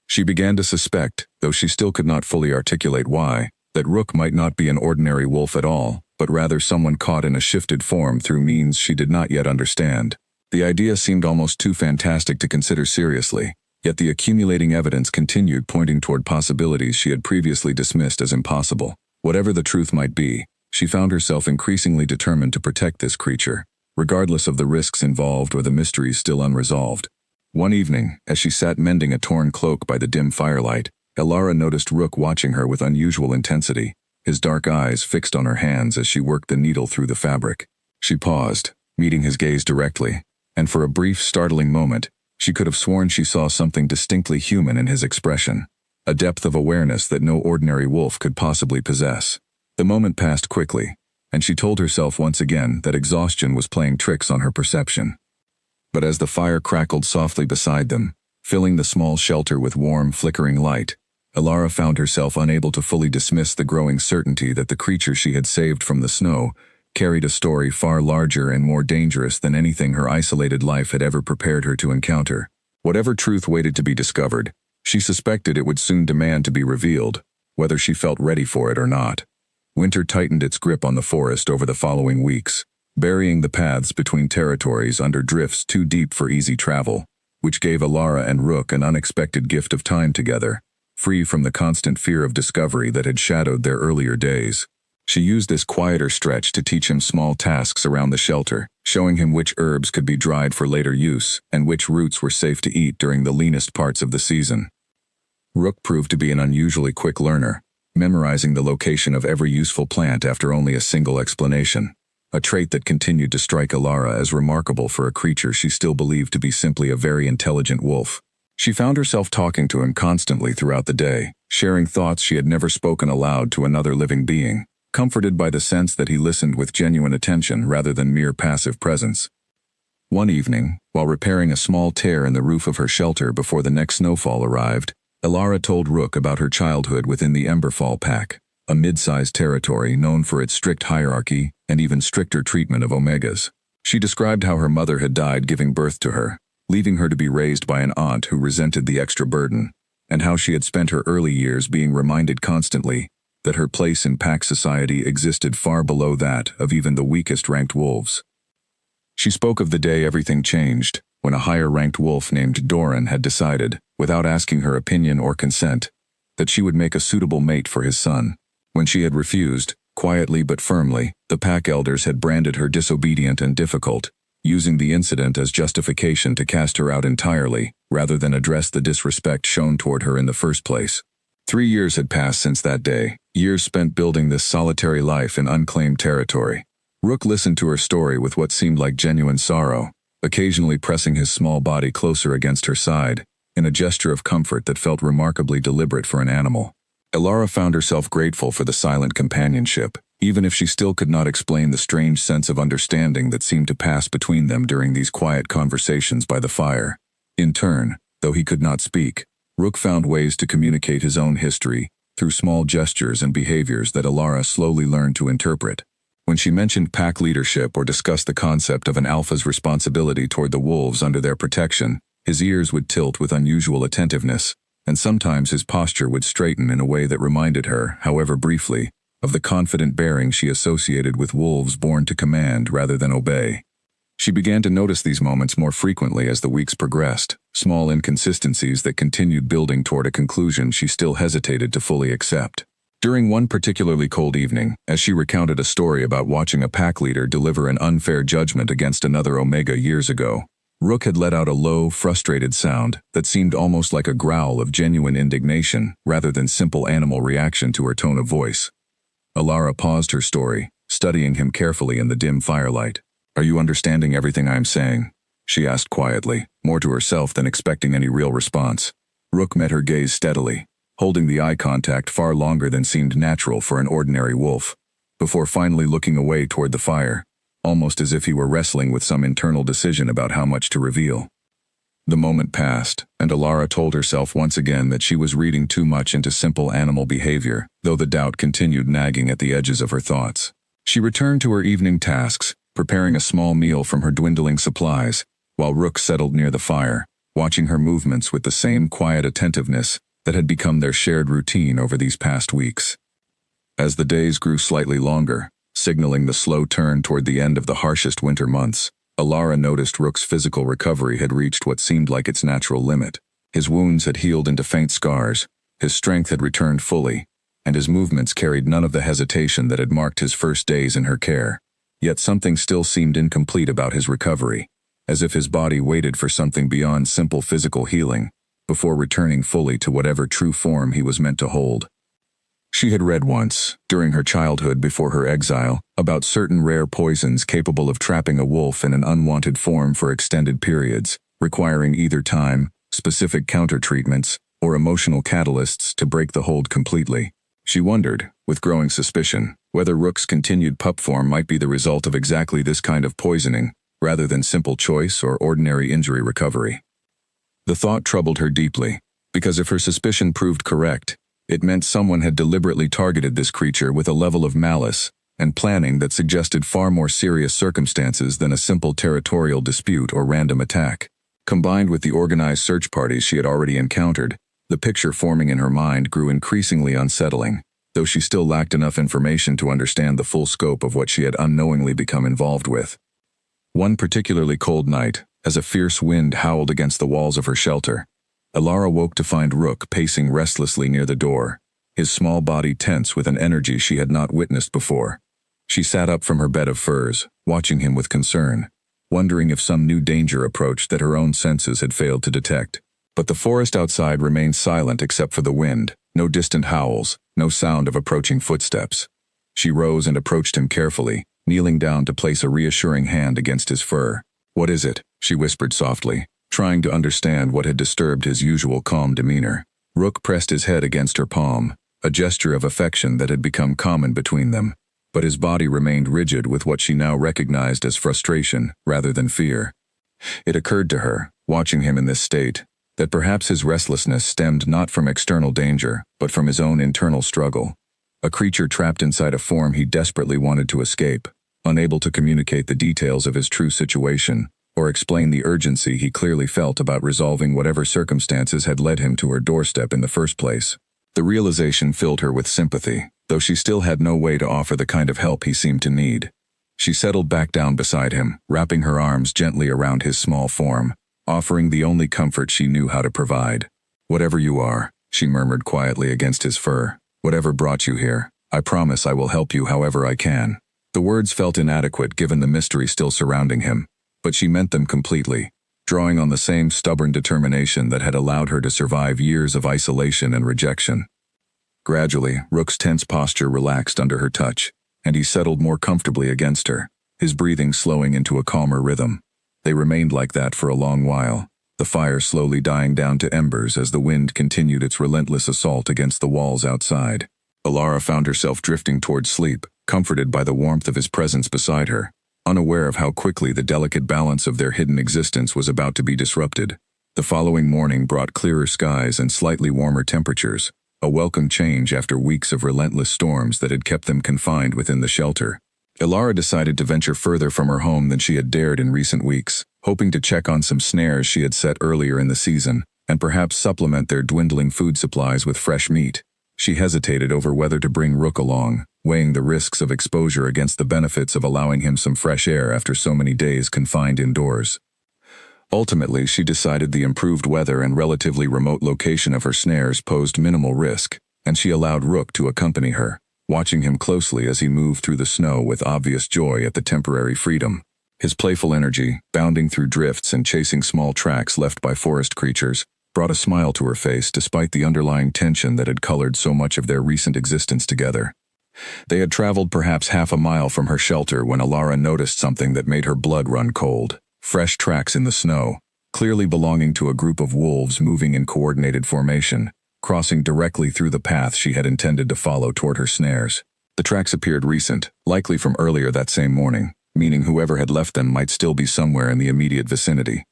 Speaker 1: She began to suspect, though she still could not fully articulate why, that Rook might not be an ordinary wolf at all, but rather someone caught in a shifted form through means she did not yet understand. The idea seemed almost too fantastic to consider seriously, yet the accumulating evidence continued pointing toward possibilities she had previously dismissed as impossible. Whatever the truth might be, she found herself increasingly determined to protect this creature, regardless of the risks involved or the mysteries still unresolved. One evening, as she sat mending a torn cloak by the dim firelight, Alara noticed Rook watching her with unusual intensity, his dark eyes fixed on her hands as she worked the needle through the fabric. She paused, meeting his gaze directly, and for a brief, startling moment, she could have sworn she saw something distinctly human in his expression, a depth of awareness that no ordinary wolf could possibly possess. The moment passed quickly, and she told herself once again that exhaustion was playing tricks on her perception. But as the fire crackled softly beside them, filling the small shelter with warm, flickering light, Alara found herself unable to fully dismiss the growing certainty that the creature she had saved from the snow carried a story far larger and more dangerous than anything her isolated life had ever prepared her to encounter. Whatever truth waited to be discovered, she suspected it would soon demand to be revealed, whether she felt ready for it or not. Winter tightened its grip on the forest over the following weeks, burying the paths between territories under drifts too deep for easy travel, which gave Alara and Rook an unexpected gift of time together, free from the constant fear of discovery that had shadowed their earlier days. She used this quieter stretch to teach him small tasks around the shelter, showing him which herbs could be dried for later use and which roots were safe to eat during the leanest parts of the season. Rook proved to be an unusually quick learner, memorizing the location of every useful plant after only a single explanation, a trait that continued to strike Alara as remarkable for a creature she still believed to be simply a very intelligent wolf. She found herself talking to him constantly throughout the day, sharing thoughts she had never spoken aloud to another living being, comforted by the sense that he listened with genuine attention rather than mere passive presence. One evening, while repairing a small tear in the roof of her shelter before the next snowfall arrived, Alara told Rook about her childhood within the Emberfall Pack, a mid-sized territory known for its strict hierarchy and even stricter treatment of Omegas. She described how her mother had died giving birth to her, leaving her to be raised by an aunt who resented the extra burden, and how she had spent her early years being reminded constantly that her place in pack society existed far below that of even the weakest-ranked wolves. She spoke of the day everything changed, when a higher-ranked wolf named Doran had decided, without asking her opinion or consent, that she would make a suitable mate for his son. When she had refused, quietly but firmly, the pack elders had branded her disobedient and difficult, using the incident as justification to cast her out entirely, rather than address the disrespect shown toward her in the first place. 3 years had passed since that day, years spent building this solitary life in unclaimed territory. Rook listened to her story with what seemed like genuine sorrow, occasionally pressing his small body closer against her side, in a gesture of comfort that felt remarkably deliberate for an animal. Alara found herself grateful for the silent companionship, even if she still could not explain the strange sense of understanding that seemed to pass between them during these quiet conversations by the fire. In turn, though he could not speak, Rook found ways to communicate his own history, through small gestures and behaviors that Alara slowly learned to interpret. When she mentioned pack leadership or discussed the concept of an alpha's responsibility toward the wolves under their protection, his ears would tilt with unusual attentiveness, and sometimes his posture would straighten in a way that reminded her, however briefly, of the confident bearing she associated with wolves born to command rather than obey. She began to notice these moments more frequently as the weeks progressed, small inconsistencies that continued building toward a conclusion she still hesitated to fully accept. During one particularly cold evening, as she recounted a story about watching a pack leader deliver an unfair judgment against another Omega years ago, Rook had let out a low, frustrated sound that seemed almost like a growl of genuine indignation rather than simple animal reaction to her tone of voice. Alara paused her story, studying him carefully in the dim firelight. "Are you understanding everything I am saying?" she asked quietly, more to herself than expecting any real response. Rook met her gaze steadily, holding the eye contact far longer than seemed natural for an ordinary wolf, before finally looking away toward the fire, almost as if he were wrestling with some internal decision about how much to reveal. The moment passed, and Alara told herself once again that she was reading too much into simple animal behavior, though the doubt continued nagging at the edges of her thoughts. She returned to her evening tasks, preparing a small meal from her dwindling supplies, while Rook settled near the fire, watching her movements with the same quiet attentiveness that had become their shared routine over these past weeks. As the days grew slightly longer, signaling the slow turn toward the end of the harshest winter months, Alara noticed Rook's physical recovery had reached what seemed like its natural limit. His wounds had healed into faint scars, his strength had returned fully, and his movements carried none of the hesitation that had marked his first days in her care. Yet something still seemed incomplete about his recovery, as if his body waited for something beyond simple physical healing, before returning fully to whatever true form he was meant to hold. She had read once, during her childhood before her exile, about certain rare poisons capable of trapping a wolf in an unwanted form for extended periods, requiring either time, specific counter-treatments, or emotional catalysts to break the hold completely. She wondered, with growing suspicion, whether Rook's continued pup form might be the result of exactly this kind of poisoning, rather than simple choice or ordinary injury recovery. The thought troubled her deeply, because if her suspicion proved correct, it meant someone had deliberately targeted this creature with a level of malice and planning that suggested far more serious circumstances than a simple territorial dispute or random attack. Combined with the organized search parties she had already encountered, the picture forming in her mind grew increasingly unsettling, though she still lacked enough information to understand the full scope of what she had unknowingly become involved with. One particularly cold night, as a fierce wind howled against the walls of her shelter, Alara woke to find Rook pacing restlessly near the door, his small body tense with an energy she had not witnessed before. She sat up from her bed of furs, watching him with concern, wondering if some new danger approached that her own senses had failed to detect. But the forest outside remained silent except for the wind, no distant howls, no sound of approaching footsteps. She rose and approached him carefully, kneeling down to place a reassuring hand against his fur. "What is it?" she whispered softly, trying to understand what had disturbed his usual calm demeanor. Rook pressed his head against her palm, a gesture of affection that had become common between them, but his body remained rigid with what she now recognized as frustration rather than fear. It occurred to her, watching him in this state, that perhaps his restlessness stemmed not from external danger, but from his own internal struggle. A creature trapped inside a form he desperately wanted to escape, unable to communicate the details of his true situation, or explain the urgency he clearly felt about resolving whatever circumstances had led him to her doorstep in the first place. The realization filled her with sympathy, though she still had no way to offer the kind of help he seemed to need. She settled back down beside him, wrapping her arms gently around his small form, offering the only comfort she knew how to provide. "Whatever you are," she murmured quietly against his fur, "whatever brought you here, I promise I will help you however I can." The words felt inadequate given the mystery still surrounding him, but she meant them completely, drawing on the same stubborn determination that had allowed her to survive years of isolation and rejection. Gradually, Rook's tense posture relaxed under her touch, and he settled more comfortably against her, his breathing slowing into a calmer rhythm. They remained like that for a long while, the fire slowly dying down to embers as the wind continued its relentless assault against the walls outside. Alara found herself drifting towards sleep, comforted by the warmth of his presence beside her, unaware of how quickly the delicate balance of their hidden existence was about to be disrupted. The following morning brought clearer skies and slightly warmer temperatures, a welcome change after weeks of relentless storms that had kept them confined within the shelter. Alara decided to venture further from her home than she had dared in recent weeks, hoping to check on some snares she had set earlier in the season, and perhaps supplement their dwindling food supplies with fresh meat. She hesitated over whether to bring Rook along, weighing the risks of exposure against the benefits of allowing him some fresh air after so many days confined indoors. Ultimately, she decided the improved weather and relatively remote location of her snares posed minimal risk, and she allowed Rook to accompany her, watching him closely as he moved through the snow with obvious joy at the temporary freedom. His playful energy, bounding through drifts and chasing small tracks left by forest creatures, brought a smile to her face despite the underlying tension that had colored so much of their recent existence together. They had traveled perhaps half a mile from her shelter when Alara noticed something that made her blood run cold. Fresh tracks in the snow, clearly belonging to a group of wolves moving in coordinated formation, crossing directly through the path she had intended to follow toward her snares. The tracks appeared recent, likely from earlier that same morning, meaning whoever had left them might still be somewhere in the immediate vicinity.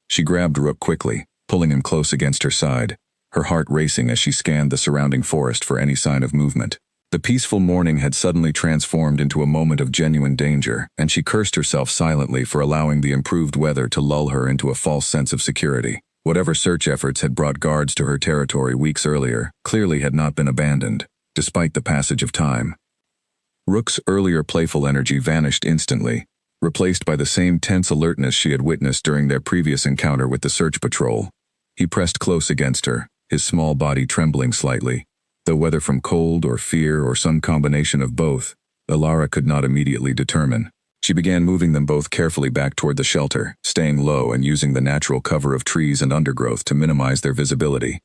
Speaker 1: She grabbed Rook quickly, pulling him close against her side, her heart racing as she scanned the surrounding forest for any sign of movement. The peaceful morning had suddenly transformed into a moment of genuine danger, and she cursed herself silently for allowing the improved weather to lull her into a false sense of security. Whatever search efforts had brought guards to her territory weeks earlier clearly had not been abandoned, despite the passage of time. Rook's earlier playful energy vanished instantly, replaced by the same tense alertness she had witnessed during their previous encounter with the search patrol. He pressed close against her, his small body trembling slightly, though whether from cold or fear or some combination of both, Alara could not immediately determine. She began moving them both carefully back toward the shelter, staying low and using the natural cover of trees and undergrowth to minimize their visibility.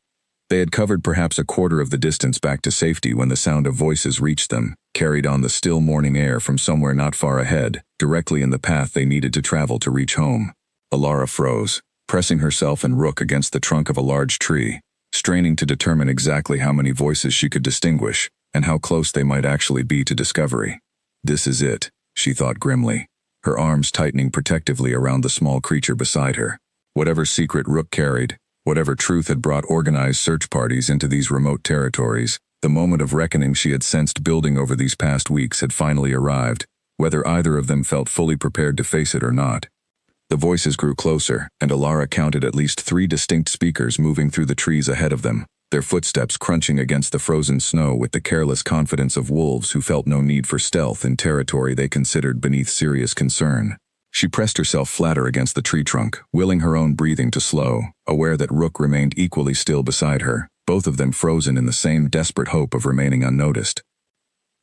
Speaker 1: They had covered perhaps a quarter of the distance back to safety when the sound of voices reached them, carried on the still morning air from somewhere not far ahead, directly in the path they needed to travel to reach home. Alara froze, pressing herself and Rook against the trunk of a large tree, straining to determine exactly how many voices she could distinguish, and how close they might actually be to discovery. This is it, she thought grimly, her arms tightening protectively around the small creature beside her. Whatever secret Rook carried, whatever truth had brought organized search parties into these remote territories, the moment of reckoning she had sensed building over these past weeks had finally arrived, whether either of them felt fully prepared to face it or not. The voices grew closer, and Alara counted at least 3 distinct speakers moving through the trees ahead of them, their footsteps crunching against the frozen snow with the careless confidence of wolves who felt no need for stealth in territory they considered beneath serious concern. She pressed herself flatter against the tree trunk, willing her own breathing to slow, aware that Rook remained equally still beside her, both of them frozen in the same desperate hope of remaining unnoticed.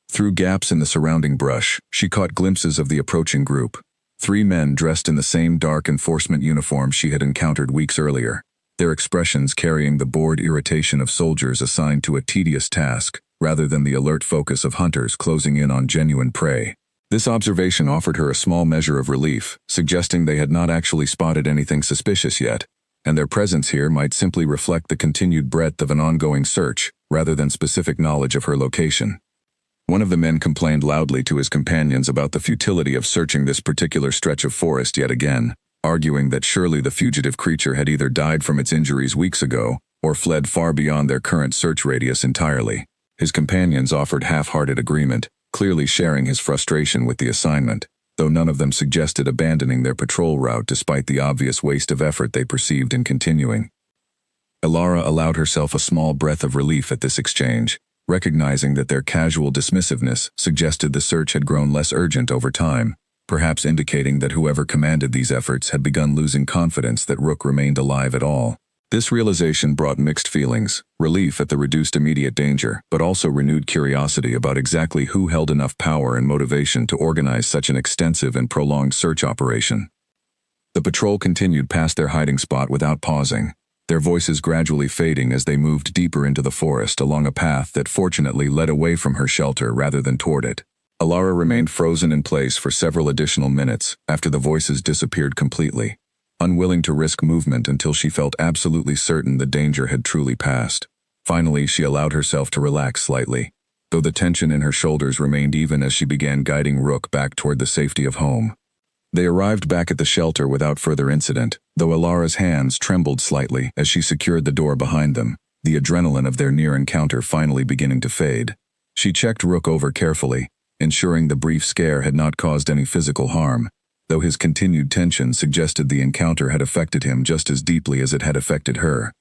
Speaker 1: Through gaps in the surrounding brush, she caught glimpses of the approaching group. 3 men dressed in the same dark enforcement uniform she had encountered weeks earlier, their expressions carrying the bored irritation of soldiers assigned to a tedious task, rather than the alert focus of hunters closing in on genuine prey. This observation offered her a small measure of relief, suggesting they had not actually spotted anything suspicious yet, and their presence here might simply reflect the continued breadth of an ongoing search, rather than specific knowledge of her location. One of the men complained loudly to his companions about the futility of searching this particular stretch of forest yet again, arguing that surely the fugitive creature had either died from its injuries weeks ago, or fled far beyond their current search radius entirely. His companions offered half-hearted agreement, clearly sharing his frustration with the assignment, though none of them suggested abandoning their patrol route despite the obvious waste of effort they perceived in continuing. Elara allowed herself a small breath of relief at this exchange, recognizing that their casual dismissiveness suggested the search had grown less urgent over time, perhaps indicating that whoever commanded these efforts had begun losing confidence that Rook remained alive at all. This realization brought mixed feelings, relief at the reduced immediate danger, but also renewed curiosity about exactly who held enough power and motivation to organize such an extensive and prolonged search operation. The patrol continued past their hiding spot without pausing, their voices gradually fading as they moved deeper into the forest along a path that fortunately led away from her shelter rather than toward it. Elara remained frozen in place for several additional minutes after the voices disappeared completely, unwilling to risk movement until she felt absolutely certain the danger had truly passed. Finally, she allowed herself to relax slightly, though the tension in her shoulders remained even as she began guiding Rook back toward the safety of home. They arrived back at the shelter without further incident, though Elara's hands trembled slightly as she secured the door behind them, the adrenaline of their near encounter finally beginning to fade. She checked Rook over carefully, ensuring the brief scare had not caused any physical harm, though his continued tension suggested the encounter had affected him just as deeply as it had affected her.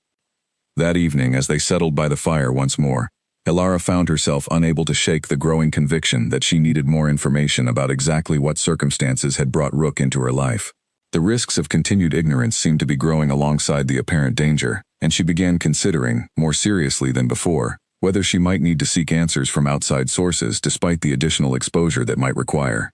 Speaker 1: That evening, as they settled by the fire once more, Elara found herself unable to shake the growing conviction that she needed more information about exactly what circumstances had brought Rook into her life. The risks of continued ignorance seemed to be growing alongside the apparent danger, and she began considering, more seriously than before, whether she might need to seek answers from outside sources despite the additional exposure that might require.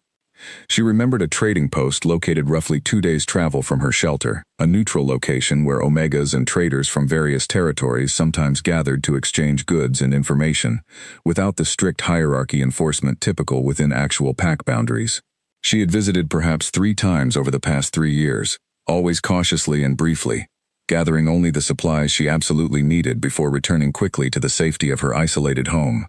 Speaker 1: She remembered a trading post located roughly 2 days' travel from her shelter, a neutral location where Omegas and traders from various territories sometimes gathered to exchange goods and information, without the strict hierarchy enforcement typical within actual pack boundaries. She had visited perhaps 3 times over the past 3 years, always cautiously and briefly, gathering only the supplies she absolutely needed before returning quickly to the safety of her isolated home.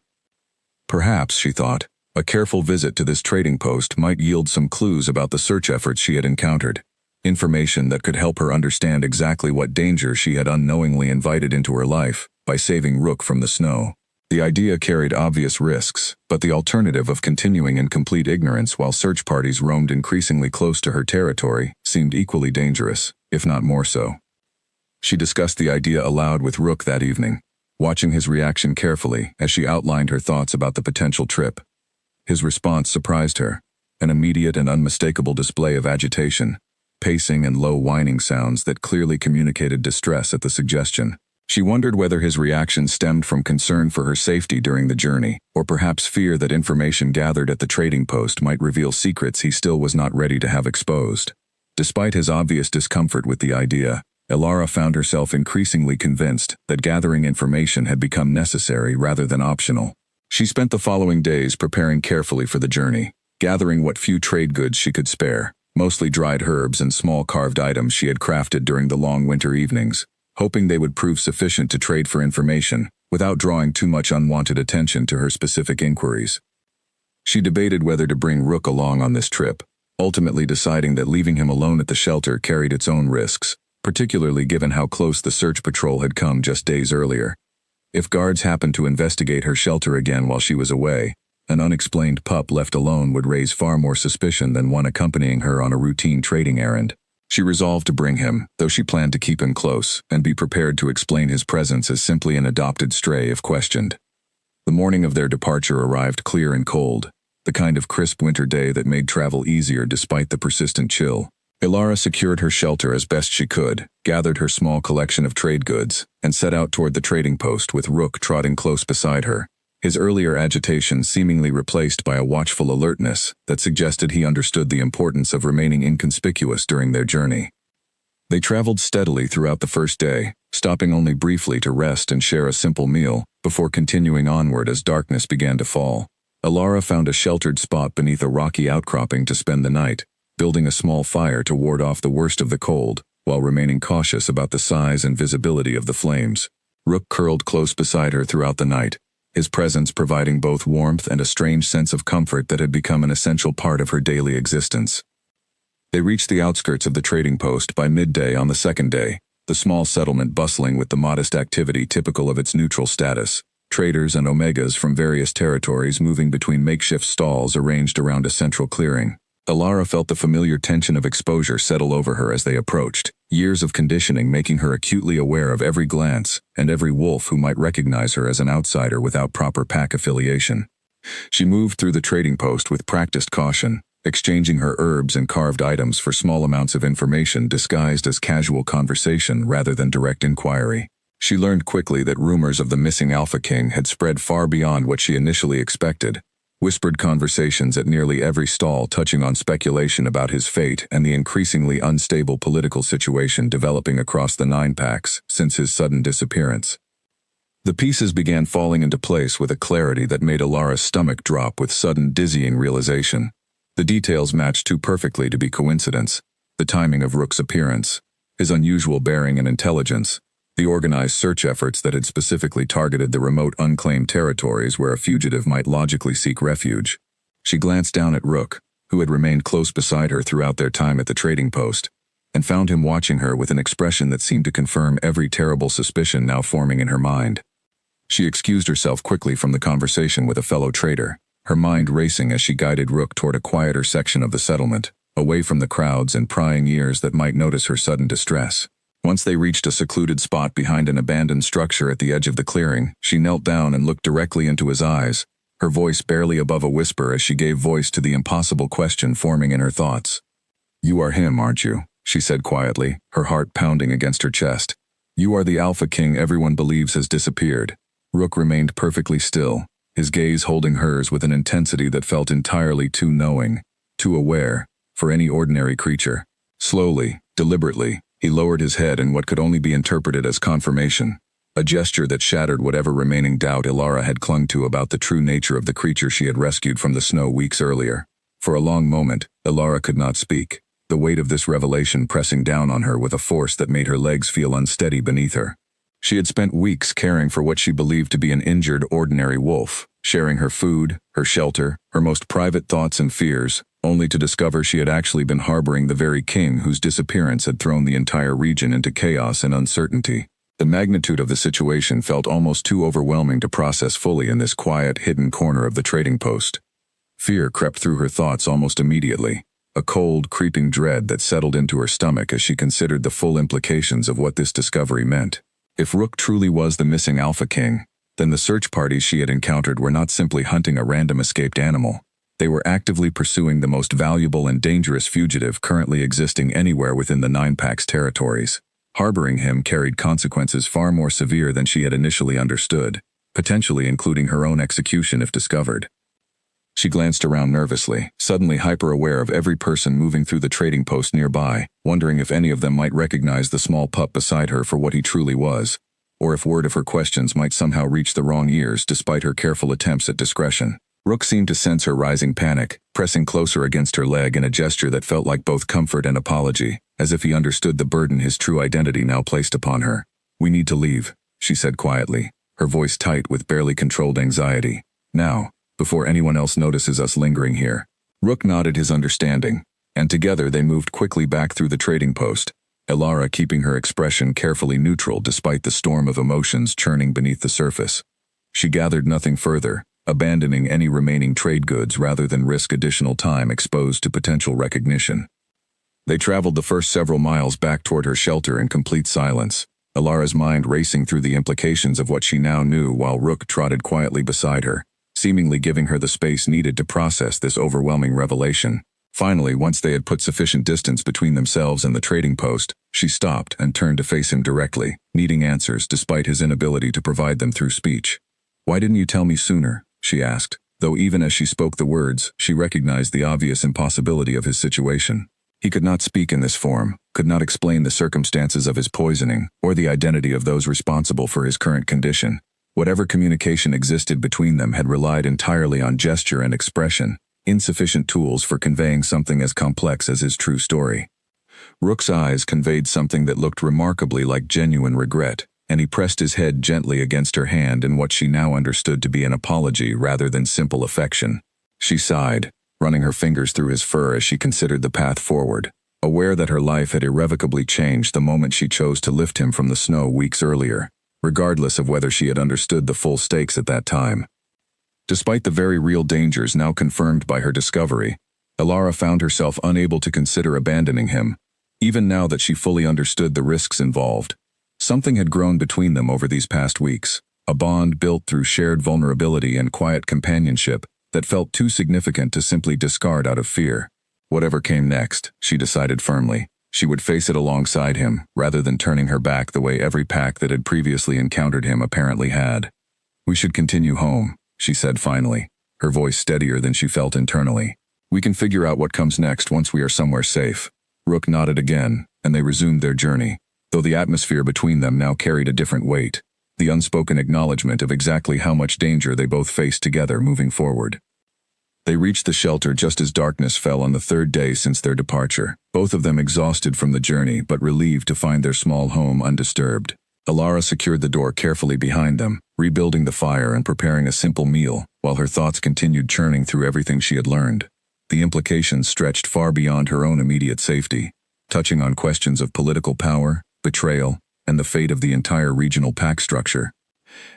Speaker 1: Perhaps, she thought, a careful visit to this trading post might yield some clues about the search efforts she had encountered, information that could help her understand exactly what danger she had unknowingly invited into her life by saving Rook from the snow. The idea carried obvious risks, but the alternative of continuing in complete ignorance while search parties roamed increasingly close to her territory seemed equally dangerous, if not more so. She discussed the idea aloud with Rook that evening, watching his reaction carefully as she outlined her thoughts about the potential trip. His response surprised her, an immediate and unmistakable display of agitation, pacing and low whining sounds that clearly communicated distress at the suggestion. She wondered whether his reaction stemmed from concern for her safety during the journey, or perhaps fear that information gathered at the trading post might reveal secrets he still was not ready to have exposed. Despite his obvious discomfort with the idea, Elara found herself increasingly convinced that gathering information had become necessary rather than optional. She spent the following days preparing carefully for the journey, gathering what few trade goods she could spare, mostly dried herbs and small carved items she had crafted during the long winter evenings, hoping they would prove sufficient to trade for information without drawing too much unwanted attention to her specific inquiries. She debated whether to bring Rook along on this trip, ultimately deciding that leaving him alone at the shelter carried its own risks, particularly given how close the search patrol had come just days earlier. If guards happened to investigate her shelter again while she was away, an unexplained pup left alone would raise far more suspicion than one accompanying her on a routine trading errand. She resolved to bring him, though she planned to keep him close and be prepared to explain his presence as simply an adopted stray if questioned. The morning of their departure arrived clear and cold, the kind of crisp winter day that made travel easier despite the persistent chill. Ilara secured her shelter as best she could, gathered her small collection of trade goods, and set out toward the trading post with Rook trotting close beside her, his earlier agitation seemingly replaced by a watchful alertness that suggested he understood the importance of remaining inconspicuous during their journey. They traveled steadily throughout the first day, stopping only briefly to rest and share a simple meal, before continuing onward as darkness began to fall. Ilara found a sheltered spot beneath a rocky outcropping to spend the night, building a small fire to ward off the worst of the cold, while remaining cautious about the size and visibility of the flames. Rook curled close beside her throughout the night, his presence providing both warmth and a strange sense of comfort that had become an essential part of her daily existence. They reached the outskirts of the trading post by midday on the second day, the small settlement bustling with the modest activity typical of its neutral status, traders and omegas from various territories moving between makeshift stalls arranged around a central clearing. Ilara felt the familiar tension of exposure settle over her as they approached, years of conditioning making her acutely aware of every glance and every wolf who might recognize her as an outsider without proper pack affiliation. She moved through the trading post with practiced caution, exchanging her herbs and carved items for small amounts of information disguised as casual conversation rather than direct inquiry. She learned quickly that rumors of the missing Alpha King had spread far beyond what she initially expected, whispered conversations at nearly every stall touching on speculation about his fate and the increasingly unstable political situation developing across the Nine Packs since his sudden disappearance. The pieces began falling into place with a clarity that made Ilara's stomach drop with sudden dizzying realization. The details matched too perfectly to be coincidence: the timing of Rook's appearance, his unusual bearing and intelligence, the organized search efforts that had specifically targeted the remote unclaimed territories where a fugitive might logically seek refuge. She glanced down at Rook, who had remained close beside her throughout their time at the trading post, and found him watching her with an expression that seemed to confirm every terrible suspicion now forming in her mind. She excused herself quickly from the conversation with a fellow trader, her mind racing as she guided Rook toward a quieter section of the settlement, away from the crowds and prying ears that might notice her sudden distress. Once they reached a secluded spot behind an abandoned structure at the edge of the clearing, she knelt down and looked directly into his eyes, her voice barely above a whisper as she gave voice to the impossible question forming in her thoughts. "You are him, aren't you?" she said quietly, her heart pounding against her chest. "You are the Alpha King everyone believes has disappeared." Rook remained perfectly still, his gaze holding hers with an intensity that felt entirely too knowing, too aware, for any ordinary creature. Slowly, deliberately, he lowered his head in what could only be interpreted as confirmation, a gesture that shattered whatever remaining doubt Ilara had clung to about the true nature of the creature she had rescued from the snow weeks earlier. For a long moment, Ilara could not speak, the weight of this revelation pressing down on her with a force that made her legs feel unsteady beneath her. She had spent weeks caring for what she believed to be an injured, ordinary wolf, sharing her food, her shelter, her most private thoughts and fears, only to discover she had actually been harboring the very king whose disappearance had thrown the entire region into chaos and uncertainty. The magnitude of the situation felt almost too overwhelming to process fully in this quiet, hidden corner of the trading post. Fear crept through her thoughts almost immediately, a cold, creeping dread that settled into her stomach as she considered the full implications of what this discovery meant. If Rook truly was the missing Alpha King, then the search parties she had encountered were not simply hunting a random escaped animal. They were actively pursuing the most valuable and dangerous fugitive currently existing anywhere within the Nine Packs territories. Harboring him carried consequences far more severe than she had initially understood, potentially including her own execution if discovered. She glanced around nervously, suddenly hyper-aware of every person moving through the trading post nearby, wondering if any of them might recognize the small pup beside her for what he truly was, or if word of her questions might somehow reach the wrong ears despite her careful attempts at discretion. Rook seemed to sense her rising panic, pressing closer against her leg in a gesture that felt like both comfort and apology, as if he understood the burden his true identity now placed upon her. "We need to leave," she said quietly, her voice tight with barely controlled anxiety. "Now, before anyone else notices us lingering here." Rook nodded his understanding, and together they moved quickly back through the trading post, Ilara keeping her expression carefully neutral despite the storm of emotions churning beneath the surface. She gathered nothing further, abandoning any remaining trade goods rather than risk additional time exposed to potential recognition. They traveled the first several miles back toward her shelter in complete silence, Ilara's mind racing through the implications of what she now knew while Rook trotted quietly beside her, seemingly giving her the space needed to process this overwhelming revelation. Finally, once they had put sufficient distance between themselves and the trading post, she stopped and turned to face him directly, needing answers despite his inability to provide them through speech. "Why didn't you tell me sooner?" she asked, though even as she spoke the words, she recognized the obvious impossibility of his situation. He could not speak in this form, could not explain the circumstances of his poisoning, or the identity of those responsible for his current condition. Whatever communication existed between them had relied entirely on gesture and expression, insufficient tools for conveying something as complex as his true story. Rook's eyes conveyed something that looked remarkably like genuine regret, and he pressed his head gently against her hand in what she now understood to be an apology rather than simple affection. She sighed, running her fingers through his fur as she considered the path forward, aware that her life had irrevocably changed the moment she chose to lift him from the snow weeks earlier, regardless of whether she had understood the full stakes at that time. Despite the very real dangers now confirmed by her discovery, Elara found herself unable to consider abandoning him, even now that she fully understood the risks involved. Something had grown between them over these past weeks, a bond built through shared vulnerability and quiet companionship that felt too significant to simply discard out of fear. Whatever came next, she decided firmly, she would face it alongside him, rather than turning her back the way every pack that had previously encountered him apparently had. "We should continue home," she said finally, her voice steadier than she felt internally. "We can figure out what comes next once we are somewhere safe." Rook nodded again, and they resumed their journey, though the atmosphere between them now carried a different weight, the unspoken acknowledgement of exactly how much danger they both faced together moving forward. They reached the shelter just as darkness fell on the third day since their departure, both of them exhausted from the journey but relieved to find their small home undisturbed. Elara secured the door carefully behind them, rebuilding the fire and preparing a simple meal, while her thoughts continued churning through everything she had learned. The implications stretched far beyond her own immediate safety, touching on questions of political power, betrayal, and the fate of the entire regional pack structure.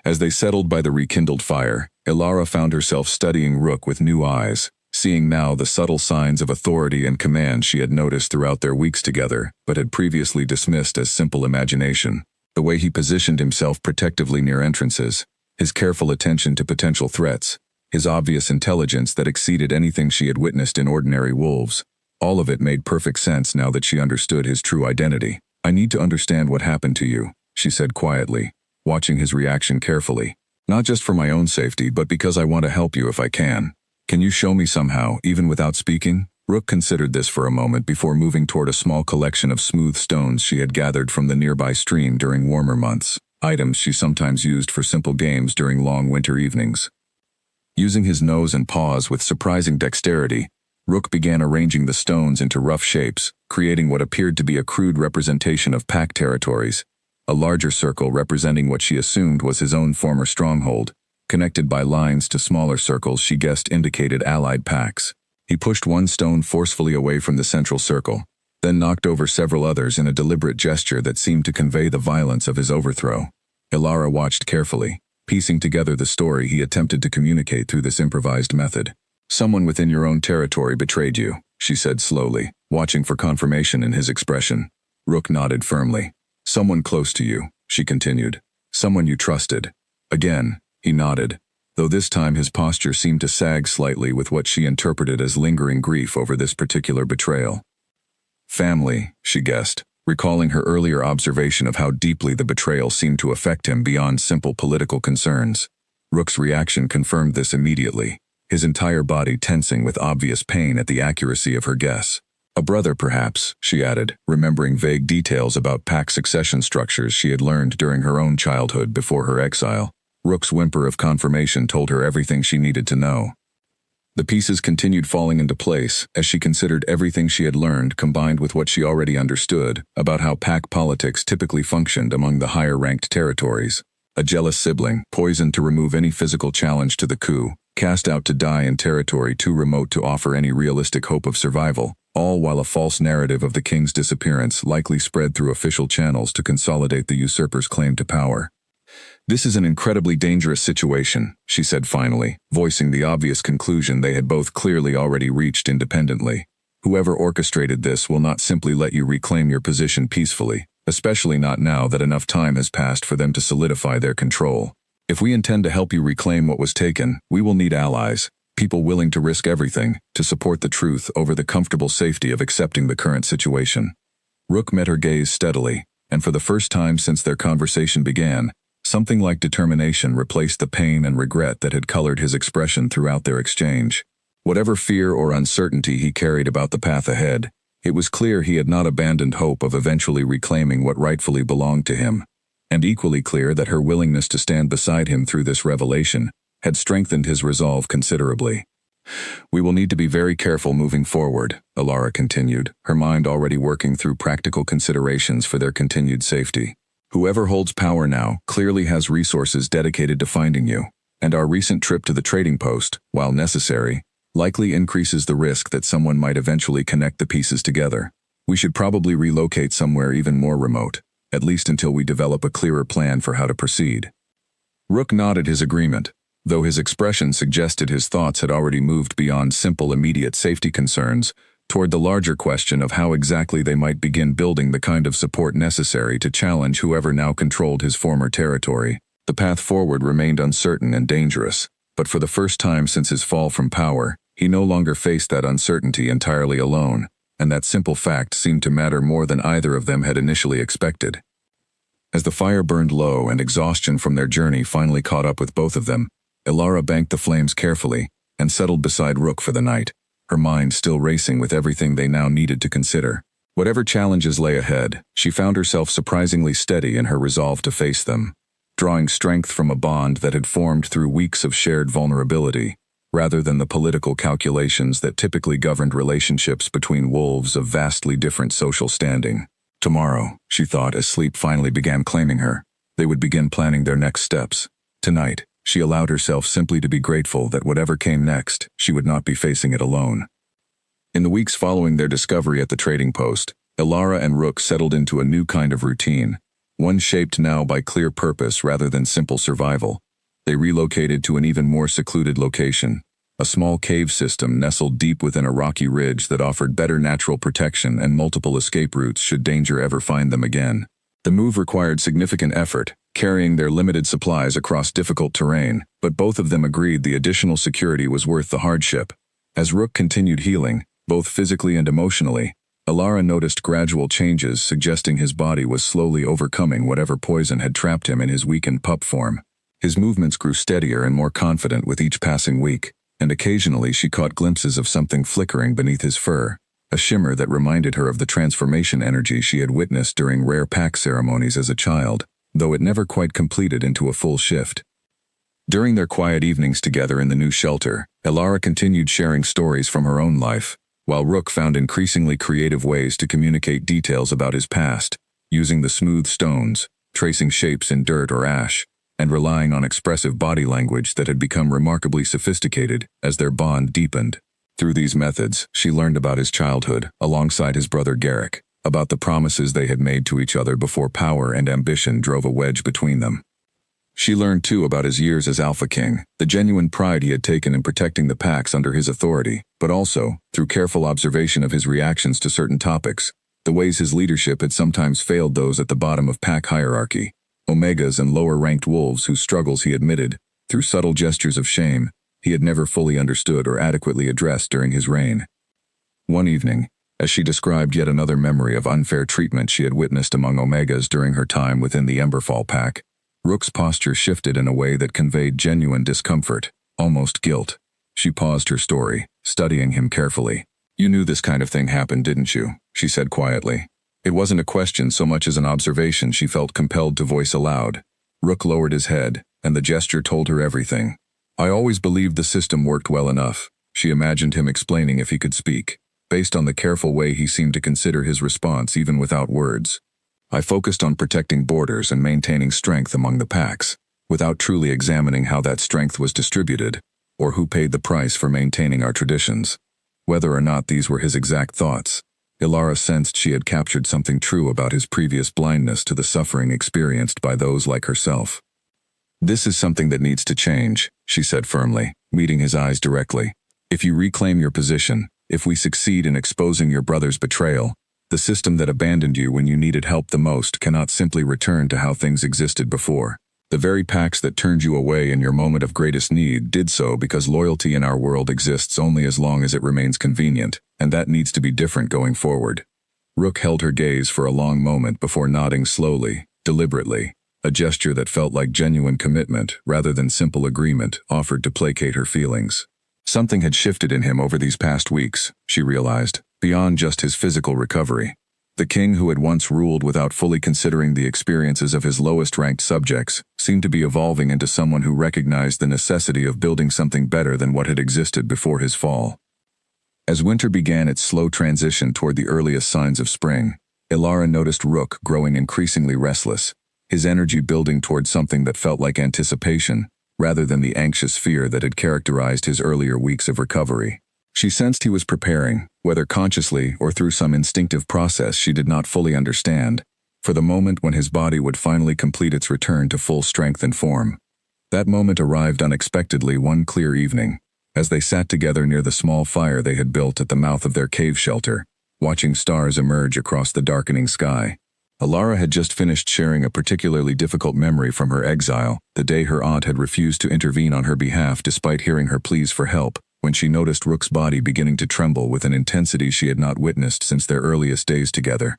Speaker 1: As they settled by the rekindled fire, Elara found herself studying Rook with new eyes, seeing now the subtle signs of authority and command she had noticed throughout their weeks together, but had previously dismissed as simple imagination. The way he positioned himself protectively near entrances, his careful attention to potential threats, his obvious intelligence that exceeded anything she had witnessed in ordinary wolves, all of it made perfect sense now that she understood his true identity. "I need to understand what happened to you," she said quietly, watching his reaction carefully. "Not just for my own safety, but because I want to help you if I can. Can you show me somehow, even without speaking?" Rook considered this for a moment before moving toward a small collection of smooth stones she had gathered from the nearby stream during warmer months, items she sometimes used for simple games during long winter evenings. Using his nose and paws with surprising dexterity, Rook began arranging the stones into rough shapes, creating what appeared to be a crude representation of pack territories, a larger circle representing what she assumed was his own former stronghold, connected by lines to smaller circles she guessed indicated allied packs. He pushed one stone forcefully away from the central circle, then knocked over several others in a deliberate gesture that seemed to convey the violence of his overthrow. Elara watched carefully, piecing together the story he attempted to communicate through this improvised method. "Someone within your own territory betrayed you," she said slowly, watching for confirmation in his expression. Rook nodded firmly. "Someone close to you," she continued. "Someone you trusted." Again, he nodded, though this time his posture seemed to sag slightly with what she interpreted as lingering grief over this particular betrayal. "Family," she guessed, recalling her earlier observation of how deeply the betrayal seemed to affect him beyond simple political concerns. Rook's reaction confirmed this immediately, his entire body tensing with obvious pain at the accuracy of her guess. "A brother, perhaps," she added, remembering vague details about pack succession structures she had learned during her own childhood before her exile. Rook's whimper of confirmation told her everything she needed to know. The pieces continued falling into place as she considered everything she had learned combined with what she already understood about how pack politics typically functioned among the higher-ranked territories. A jealous sibling, poisoned to remove any physical challenge to the coup, cast out to die in territory too remote to offer any realistic hope of survival, all while a false narrative of the king's disappearance likely spread through official channels to consolidate the usurper's claim to power. "This is an incredibly dangerous situation," she said finally, voicing the obvious conclusion they had both clearly already reached independently. "Whoever orchestrated this will not simply let you reclaim your position peacefully, especially not now that enough time has passed for them to solidify their control. If we intend to help you reclaim what was taken, we will need allies. People willing to risk everything to support the truth over the comfortable safety of accepting the current situation. Rook met her gaze steadily, and for the first time since their conversation began, something like determination replaced the pain and regret that had colored his expression throughout their exchange. Whatever fear or uncertainty he carried about the path ahead, it was clear he had not abandoned hope of eventually reclaiming what rightfully belonged to him, and equally clear that her willingness to stand beside him through this revelation had strengthened his resolve considerably. "We will need to be very careful moving forward," Alara continued, her mind already working through practical considerations for their continued safety. "Whoever holds power now clearly has resources dedicated to finding you, and our recent trip to the trading post, while necessary, likely increases the risk that someone might eventually connect the pieces together. We should probably relocate somewhere even more remote, at least until we develop a clearer plan for how to proceed." Rook nodded his agreement, though his expression suggested his thoughts had already moved beyond simple immediate safety concerns toward the larger question of how exactly they might begin building the kind of support necessary to challenge whoever now controlled his former territory. The path forward remained uncertain and dangerous, but for the first time since his fall from power, he no longer faced that uncertainty entirely alone, and that simple fact seemed to matter more than either of them had initially expected. As the fire burned low and exhaustion from their journey finally caught up with both of them, Alara banked the flames carefully and settled beside Rook for the night, her mind still racing with everything they now needed to consider. Whatever challenges lay ahead, she found herself surprisingly steady in her resolve to face them, drawing strength from a bond that had formed through weeks of shared vulnerability, rather than the political calculations that typically governed relationships between wolves of vastly different social standing. Tomorrow, she thought as sleep finally began claiming her, they would begin planning their next steps. Tonight, she allowed herself simply to be grateful that whatever came next, she would not be facing it alone. In the weeks following their discovery at the trading post, Alara and Rook settled into a new kind of routine, one shaped now by clear purpose rather than simple survival. They relocated to an even more secluded location, a small cave system nestled deep within a rocky ridge that offered better natural protection and multiple escape routes should danger ever find them again. The move required significant effort, carrying their limited supplies across difficult terrain, but both of them agreed the additional security was worth the hardship. As Rook continued healing, both physically and emotionally, Alara noticed gradual changes suggesting his body was slowly overcoming whatever poison had trapped him in his weakened pup form. His movements grew steadier and more confident with each passing week, and occasionally she caught glimpses of something flickering beneath his fur, a shimmer that reminded her of the transformation energy she had witnessed during rare pack ceremonies as a child, though it never quite completed into a full shift. During their quiet evenings together in the new shelter, Alara continued sharing stories from her own life, while Rook found increasingly creative ways to communicate details about his past, using the smooth stones, tracing shapes in dirt or ash, and relying on expressive body language that had become remarkably sophisticated as their bond deepened. Through these methods, she learned about his childhood, alongside his brother Garrick, about the promises they had made to each other before power and ambition drove a wedge between them. She learned too about his years as Alpha King, the genuine pride he had taken in protecting the packs under his authority, but also, through careful observation of his reactions to certain topics, the ways his leadership had sometimes failed those at the bottom of pack hierarchy, Omegas and lower-ranked wolves whose struggles he admitted, through subtle gestures of shame, he had never fully understood or adequately addressed during his reign. One evening, as she described yet another memory of unfair treatment she had witnessed among Omegas during her time within the Emberfall pack, Rook's posture shifted in a way that conveyed genuine discomfort, almost guilt. She paused her story, studying him carefully. "You knew this kind of thing happened, didn't you?" she said quietly. It wasn't a question so much as an observation she felt compelled to voice aloud. Rook lowered his head, and the gesture told her everything. "I always believed the system worked well enough," she imagined him explaining if he could speak, based on the careful way he seemed to consider his response even without words. "I focused on protecting borders and maintaining strength among the packs, without truly examining how that strength was distributed, or who paid the price for maintaining our traditions." Whether or not these were his exact thoughts, Alara sensed she had captured something true about his previous blindness to the suffering experienced by those like herself. "This is something that needs to change," she said firmly, meeting his eyes directly. "If you reclaim your position, if we succeed in exposing your brother's betrayal, the system that abandoned you when you needed help the most cannot simply return to how things existed before. The very packs that turned you away in your moment of greatest need did so because loyalty in our world exists only as long as it remains convenient, and that needs to be different going forward. Rook held her gaze for a long moment before nodding slowly, deliberately, a gesture that felt like genuine commitment rather than simple agreement offered to placate her feelings. Something had shifted in him over these past weeks, she realized, beyond just his physical recovery. The king who had once ruled without fully considering the experiences of his lowest-ranked subjects seemed to be evolving into someone who recognized the necessity of building something better than what had existed before his fall. As winter began its slow transition toward the earliest signs of spring, Ilara noticed Rook growing increasingly restless, his energy building toward something that felt like anticipation, rather than the anxious fear that had characterized his earlier weeks of recovery. She sensed he was preparing, whether consciously or through some instinctive process she did not fully understand, for the moment when his body would finally complete its return to full strength and form. That moment arrived unexpectedly one clear evening, as they sat together near the small fire they had built at the mouth of their cave shelter, watching stars emerge across the darkening sky. Ilara had just finished sharing a particularly difficult memory from her exile, the day her aunt had refused to intervene on her behalf despite hearing her pleas for help, when she noticed Rook's body beginning to tremble with an intensity she had not witnessed since their earliest days together.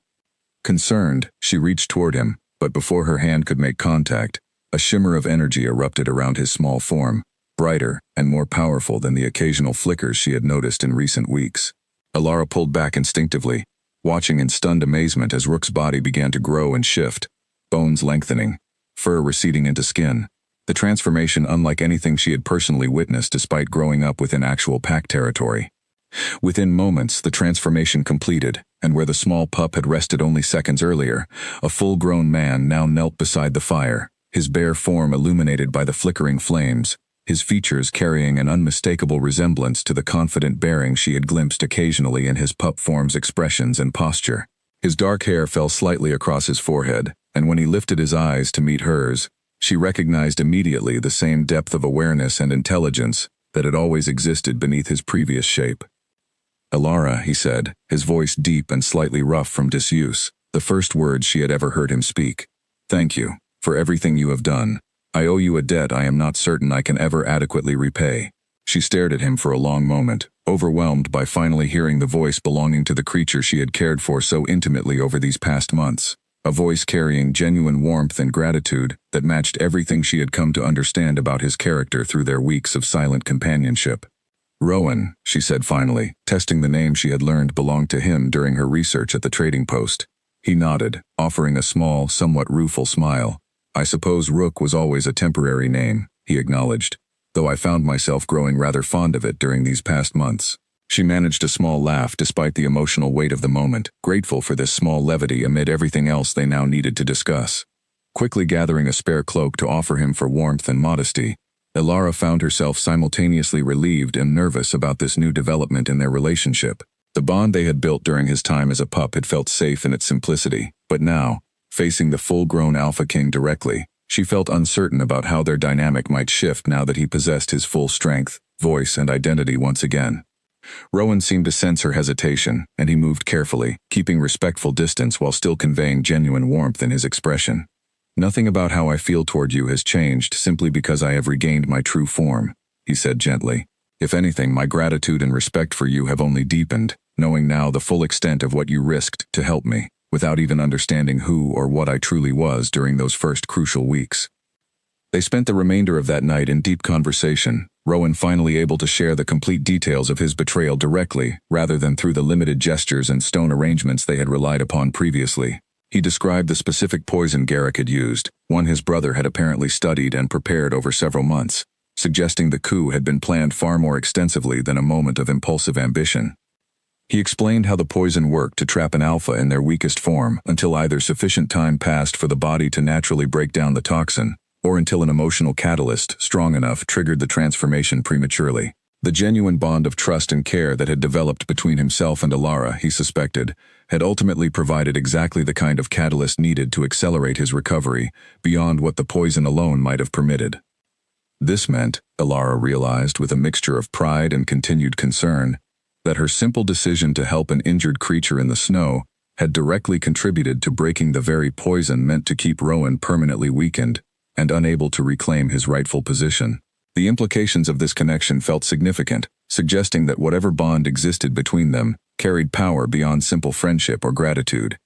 Speaker 1: Concerned, she reached toward him, but before her hand could make contact, a shimmer of energy erupted around his small form, brighter and more powerful than the occasional flickers she had noticed in recent weeks. Ilara pulled back instinctively, watching in stunned amazement as Rook's body began to grow and shift, bones lengthening, fur receding into skin. The transformation unlike anything she had personally witnessed despite growing up within actual pack territory. Within moments, the transformation completed, and where the small pup had rested only seconds earlier, a full-grown man now knelt beside the fire, his bare form illuminated by the flickering flames, his features carrying an unmistakable resemblance to the confident bearing she had glimpsed occasionally in his pup form's expressions and posture. His dark hair fell slightly across his forehead, and when he lifted his eyes to meet hers, she recognized immediately the same depth of awareness and intelligence that had always existed beneath his previous shape. "Ilara," he said, his voice deep and slightly rough from disuse, the first words she had ever heard him speak. "Thank you for everything you have done. I owe you a debt I am not certain I can ever adequately repay." She stared at him for a long moment, overwhelmed by finally hearing the voice belonging to the creature she had cared for so intimately over these past months. A voice carrying genuine warmth and gratitude that matched everything she had come to understand about his character through their weeks of silent companionship. "Rowan," she said finally, testing the name she had learned belonged to him during her research at the trading post. He nodded, offering a small, somewhat rueful smile. "I suppose Rook was always a temporary name," he acknowledged, "though I found myself growing rather fond of it during these past months." She managed a small laugh despite the emotional weight of the moment, grateful for this small levity amid everything else they now needed to discuss. Quickly gathering a spare cloak to offer him for warmth and modesty, Ilara found herself simultaneously relieved and nervous about this new development in their relationship. The bond they had built during his time as a pup had felt safe in its simplicity, but now, facing the full-grown Alpha King directly, she felt uncertain about how their dynamic might shift now that he possessed his full strength, voice, and identity once again. Rowan seemed to sense her hesitation, and he moved carefully, keeping respectful distance while still conveying genuine warmth in his expression. "Nothing about how I feel toward you has changed simply because I have regained my true form," he said gently. "If anything, my gratitude and respect for you have only deepened, knowing now the full extent of what you risked to help me, without even understanding who or what I truly was during those first crucial weeks." They spent the remainder of that night in deep conversation, Rowan finally able to share the complete details of his betrayal directly, rather than through the limited gestures and stone arrangements they had relied upon previously. He described the specific poison Garrick had used, one his brother had apparently studied and prepared over several months, suggesting the coup had been planned far more extensively than a moment of impulsive ambition. He explained how the poison worked to trap an alpha in their weakest form until either sufficient time passed for the body to naturally break down the toxin, or until an emotional catalyst strong enough triggered the transformation prematurely. The genuine bond of trust and care that had developed between himself and Ilara, he suspected, had ultimately provided exactly the kind of catalyst needed to accelerate his recovery, beyond what the poison alone might have permitted. This meant, Ilara realized with a mixture of pride and continued concern, that her simple decision to help an injured creature in the snow had directly contributed to breaking the very poison meant to keep Rowan permanently weakened, and unable to reclaim his rightful position. The implications of this connection felt significant, suggesting that whatever bond existed between them carried power beyond simple friendship or gratitude.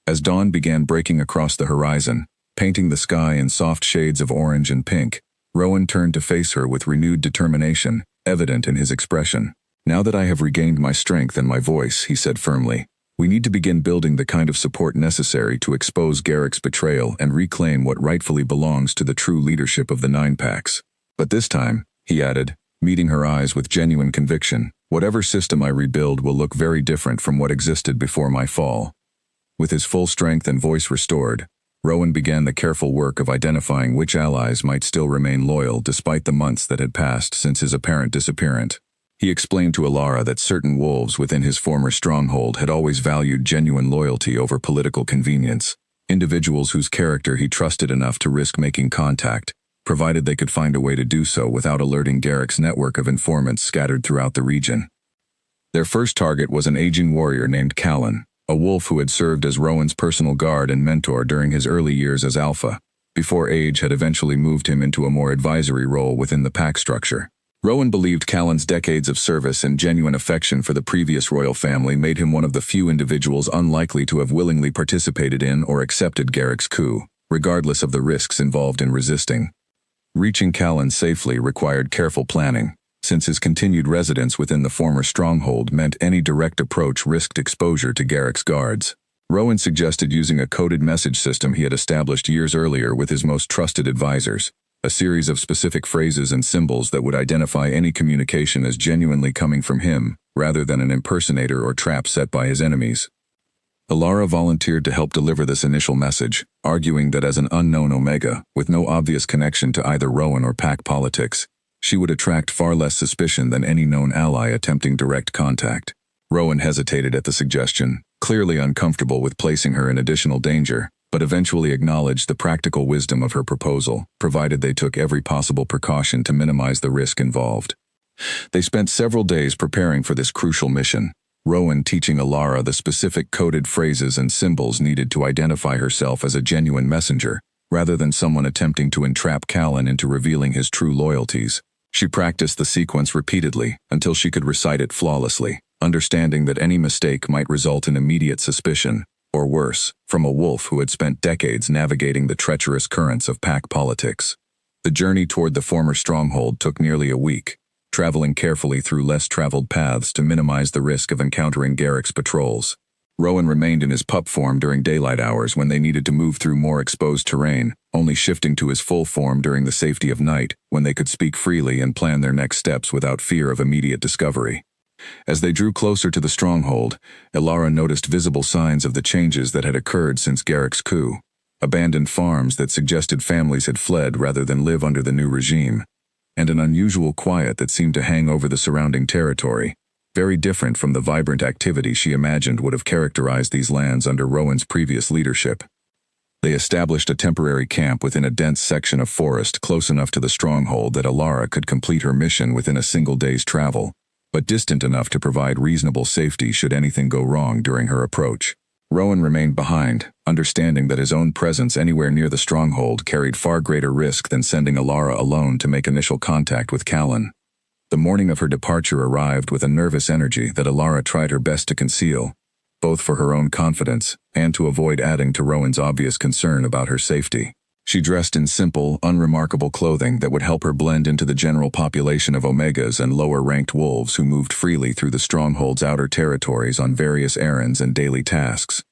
Speaker 1: As dawn began breaking across the horizon, painting the sky in soft shades of orange and pink, Rowan turned to face her with renewed determination, evident in his expression. "Now that I have regained my strength and my voice," he said firmly, "we need to begin building the kind of support necessary to expose Garrick's betrayal and reclaim what rightfully belongs to the true leadership of the Nine Packs. But this time," he added, meeting her eyes with genuine conviction, "whatever system I rebuild will look very different from what existed before my fall." With his full strength and voice restored, Rowan began the careful work of identifying which allies might still remain loyal despite the months that had passed since his apparent disappearance. He explained to Alara that certain wolves within his former stronghold had always valued genuine loyalty over political convenience, individuals whose character he trusted enough to risk making contact, provided they could find a way to do so without alerting Garrick's network of informants scattered throughout the region. Their first target was an aging warrior named Callan, a wolf who had served as Rowan's personal guard and mentor during his early years as Alpha, before age had eventually moved him into a more advisory role within the pack structure. Rowan believed Callan's decades of service and genuine affection for the previous royal family made him one of the few individuals unlikely to have willingly participated in or accepted Garrick's coup, regardless of the risks involved in resisting. Reaching Callan safely required careful planning, since his continued residence within the former stronghold meant any direct approach risked exposure to Garrick's guards. Rowan suggested using a coded message system he had established years earlier with his most trusted advisors, a series of specific phrases and symbols that would identify any communication as genuinely coming from him, rather than an impersonator or trap set by his enemies. Alara volunteered to help deliver this initial message, arguing that as an unknown Omega, with no obvious connection to either Rowan or pack politics, she would attract far less suspicion than any known ally attempting direct contact. Rowan hesitated at the suggestion, clearly uncomfortable with placing her in additional danger, but eventually acknowledged the practical wisdom of her proposal, provided they took every possible precaution to minimize the risk involved. They spent several days preparing for this crucial mission, Rowan teaching Alara the specific coded phrases and symbols needed to identify herself as a genuine messenger, rather than someone attempting to entrap Callan into revealing his true loyalties. She practiced the sequence repeatedly until she could recite it flawlessly, understanding that any mistake might result in immediate suspicion, or worse, from a wolf who had spent decades navigating the treacherous currents of pack politics. The journey toward the former stronghold took nearly a week, traveling carefully through less traveled paths to minimize the risk of encountering Garrick's patrols. Rowan remained in his pup form during daylight hours when they needed to move through more exposed terrain, only shifting to his full form during the safety of night, when they could speak freely and plan their next steps without fear of immediate discovery. As they drew closer to the stronghold, Alara noticed visible signs of the changes that had occurred since Garrick's coup. Abandoned farms that suggested families had fled rather than live under the new regime, and an unusual quiet that seemed to hang over the surrounding territory, very different from the vibrant activity she imagined would have characterized these lands under Rowan's previous leadership. They established a temporary camp within a dense section of forest close enough to the stronghold that Alara could complete her mission within a single day's travel, but distant enough to provide reasonable safety should anything go wrong during her approach. Rowan remained behind, understanding that his own presence anywhere near the stronghold carried far greater risk than sending Alara alone to make initial contact with Callan. The morning of her departure arrived with a nervous energy that Alara tried her best to conceal, both for her own confidence and to avoid adding to Rowan's obvious concern about her safety. She dressed in simple, unremarkable clothing that would help her blend into the general population of Omegas and lower-ranked wolves who moved freely through the stronghold's outer territories on various errands and daily tasks.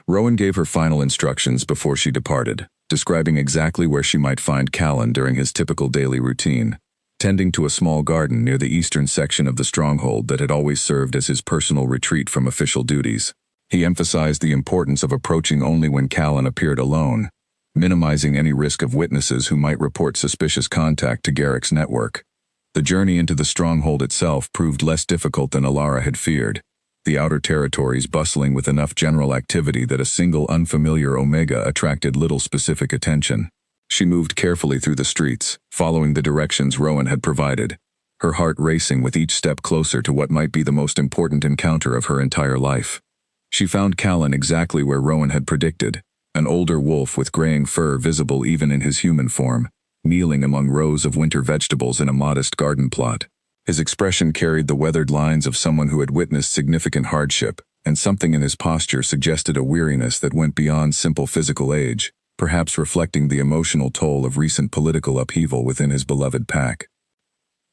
Speaker 1: Rowan gave her final instructions before she departed, describing exactly where she might find Callan during his typical daily routine, tending to a small garden near the eastern section of the stronghold that had always served as his personal retreat from official duties. He emphasized the importance of approaching only when Callan appeared alone, minimizing any risk of witnesses who might report suspicious contact to Garrick's network. The journey into the stronghold itself proved less difficult than Alara had feared, the outer territories bustling with enough general activity that a single unfamiliar Omega attracted little specific attention. She moved carefully through the streets, following the directions Rowan had provided, her heart racing with each step closer to what might be the most important encounter of her entire life. She found Callan exactly where Rowan had predicted, an older wolf with graying fur visible even in his human form, kneeling among rows of winter vegetables in a modest garden plot. His expression carried the weathered lines of someone who had witnessed significant hardship, and something in his posture suggested a weariness that went beyond simple physical age, perhaps reflecting the emotional toll of recent political upheaval within his beloved pack.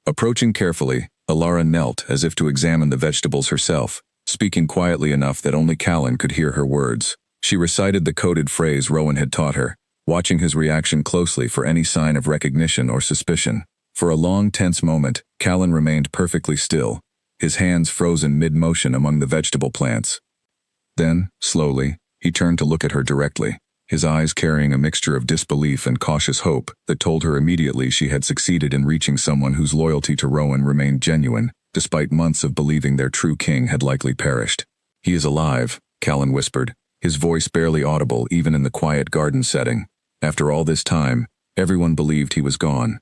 Speaker 1: Approaching carefully, Alara knelt as if to examine the vegetables herself, speaking quietly enough that only Callan could hear her words. She recited the coded phrase Rowan had taught her, watching his reaction closely for any sign of recognition or suspicion. For a long, tense moment, Callan remained perfectly still, his hands frozen mid-motion among the vegetable plants. Then, slowly, he turned to look at her directly, his eyes carrying a mixture of disbelief and cautious hope that told her immediately she had succeeded in reaching someone whose loyalty to Rowan remained genuine, despite months of believing their true king had likely perished. "He is alive," Callan whispered, his voice barely audible even in the quiet garden setting. "After all this time, everyone believed he was gone."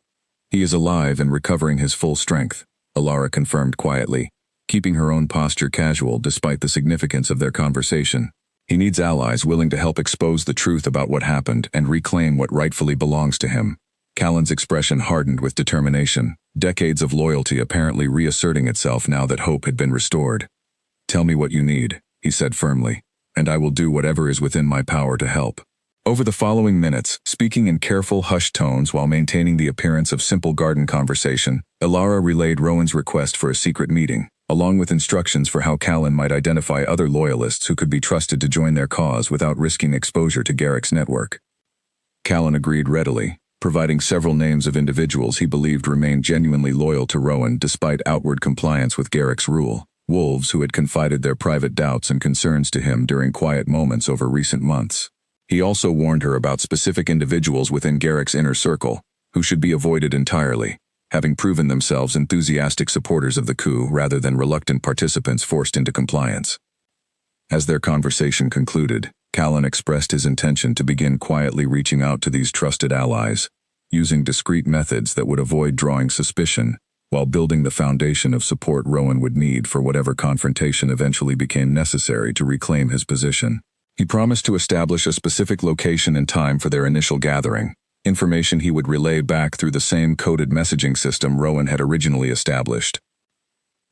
Speaker 1: "He is alive and recovering his full strength," Alara confirmed quietly, keeping her own posture casual despite the significance of their conversation. "He needs allies willing to help expose the truth about what happened and reclaim what rightfully belongs to him." Callan's expression hardened with determination, decades of loyalty apparently reasserting itself now that hope had been restored. "Tell me what you need," he said firmly, "and I will do whatever is within my power to help." Over the following minutes, speaking in careful, hushed tones while maintaining the appearance of simple garden conversation, Alara relayed Rowan's request for a secret meeting, along with instructions for how Callan might identify other loyalists who could be trusted to join their cause without risking exposure to Garrick's network. Callan agreed readily, providing several names of individuals he believed remained genuinely loyal to Rowan despite outward compliance with Garrick's rule, wolves who had confided their private doubts and concerns to him during quiet moments over recent months. He also warned her about specific individuals within Garrick's inner circle, who should be avoided entirely, having proven themselves enthusiastic supporters of the coup rather than reluctant participants forced into compliance. As their conversation concluded, Callan expressed his intention to begin quietly reaching out to these trusted allies, using discreet methods that would avoid drawing suspicion, while building the foundation of support Rowan would need for whatever confrontation eventually became necessary to reclaim his position. He promised to establish a specific location and time for their initial gathering, information he would relay back through the same coded messaging system Rowan had originally established.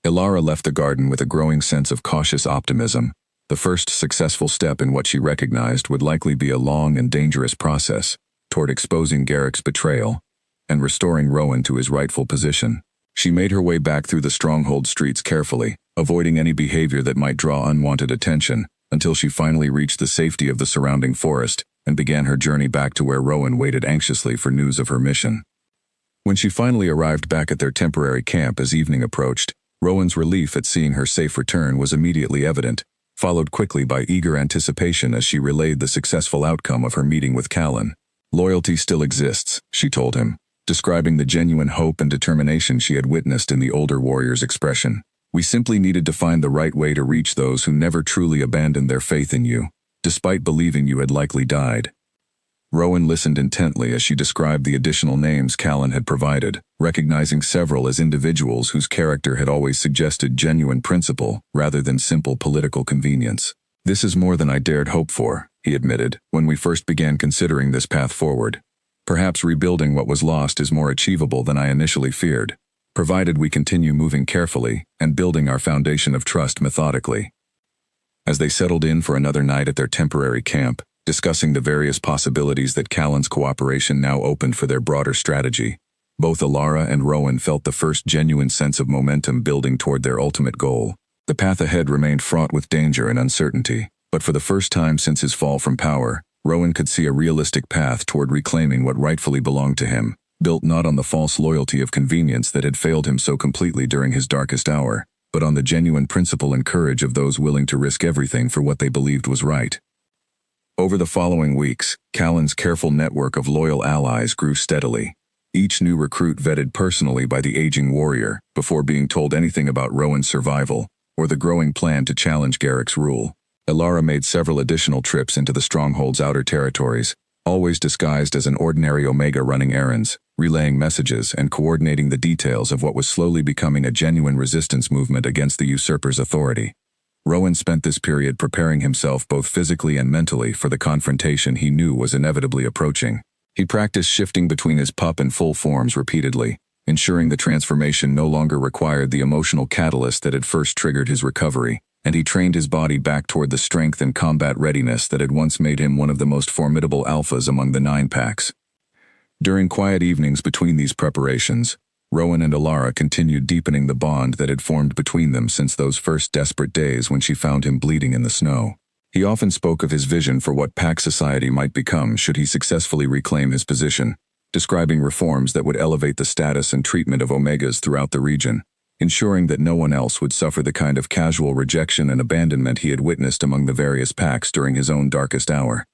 Speaker 1: Alara left the garden with a growing sense of cautious optimism. The first successful step in what she recognized would likely be a long and dangerous process toward exposing Garrick's betrayal and restoring Rowan to his rightful position. She made her way back through the stronghold streets carefully, avoiding any behavior that might draw unwanted attention, until she finally reached the safety of the surrounding forest and began her journey back to where Rowan waited anxiously for news of her mission. When she finally arrived back at their temporary camp as evening approached, Rowan's relief at seeing her safe return was immediately evident, followed quickly by eager anticipation as she relayed the successful outcome of her meeting with Callan. "Loyalty still exists," she told him, describing the genuine hope and determination she had witnessed in the older warrior's expression. "We simply needed to find the right way to reach those who never truly abandoned their faith in you, despite believing you had likely died." Rowan listened intently as she described the additional names Callan had provided, recognizing several as individuals whose character had always suggested genuine principle rather than simple political convenience. "This is more than I dared hope for," he admitted, "when we first began considering this path forward. Perhaps rebuilding what was lost is more achievable than I initially feared, provided we continue moving carefully and building our foundation of trust methodically." As they settled in for another night at their temporary camp, discussing the various possibilities that Callan's cooperation now opened for their broader strategy, both Alara and Rowan felt the first genuine sense of momentum building toward their ultimate goal. The path ahead remained fraught with danger and uncertainty, but for the first time since his fall from power, Rowan could see a realistic path toward reclaiming what rightfully belonged to him, built not on the false loyalty of convenience that had failed him so completely during his darkest hour, but on the genuine principle and courage of those willing to risk everything for what they believed was right. Over the following weeks, Callan's careful network of loyal allies grew steadily, each new recruit vetted personally by the aging warrior before being told anything about Rowan's survival or the growing plan to challenge Garrick's rule. Alara made several additional trips into the stronghold's outer territories, always disguised as an ordinary Omega running errands, relaying messages and coordinating the details of what was slowly becoming a genuine resistance movement against the usurper's authority. Rowan spent this period preparing himself both physically and mentally for the confrontation he knew was inevitably approaching. He practiced shifting between his pup and full forms repeatedly, ensuring the transformation no longer required the emotional catalyst that had first triggered his recovery, and he trained his body back toward the strength and combat readiness that had once made him one of the most formidable alphas among the 9 packs. During quiet evenings between these preparations, Rowan and Alara continued deepening the bond that had formed between them since those first desperate days when she found him bleeding in the snow. He often spoke of his vision for what pack society might become should he successfully reclaim his position, describing reforms that would elevate the status and treatment of Omegas throughout the region, ensuring that no one else would suffer the kind of casual rejection and abandonment he had witnessed among the various packs during his own darkest hour.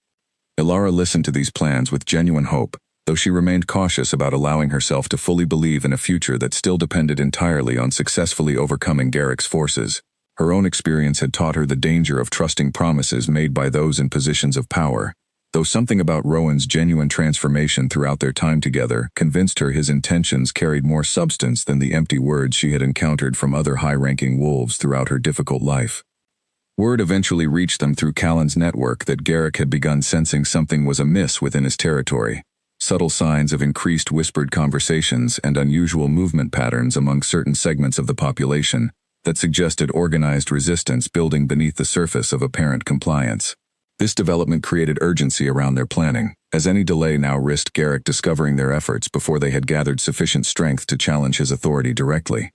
Speaker 1: Alara listened to these plans with genuine hope, though she remained cautious about allowing herself to fully believe in a future that still depended entirely on successfully overcoming Garrick's forces. Her own experience had taught her the danger of trusting promises made by those in positions of power, though something about Rowan's genuine transformation throughout their time together convinced her his intentions carried more substance than the empty words she had encountered from other high-ranking wolves throughout her difficult life. Word eventually reached them through Callan's network that Garrick had begun sensing something was amiss within his territory. Subtle signs of increased whispered conversations and unusual movement patterns among certain segments of the population that suggested organized resistance building beneath the surface of apparent compliance. This development created urgency around their planning, as any delay now risked Garrick discovering their efforts before they had gathered sufficient strength to challenge his authority directly.